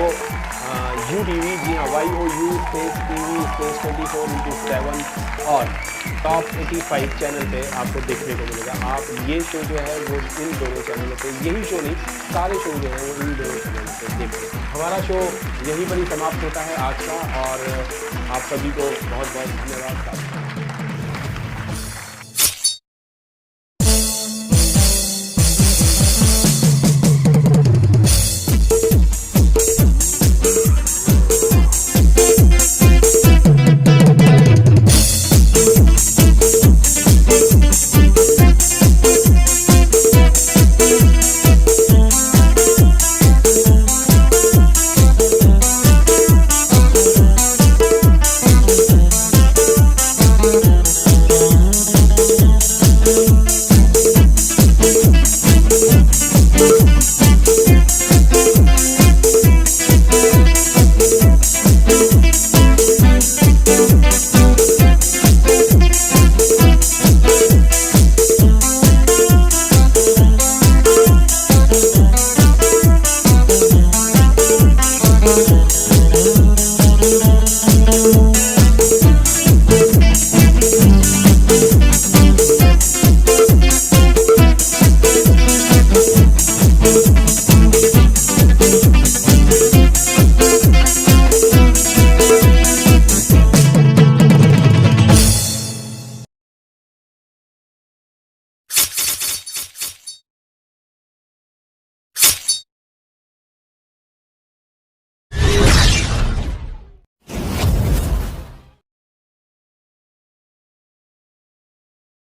UTV, जी हाँ, YOU स्पेस TV स्पेस 24/7 और टॉप 85 चैनल पे आपको देखने को मिलेगा। आप ये शो जो है वो इन दोनों चैनलों पे, यही शो नहीं, सारे शो जो हैं वो इन दोनों चैनलों पे देखते हैं। हमारा शो यहीं पर ही समाप्त होता है आज का, और आप सभी को बहुत बहुत धन्यवाद।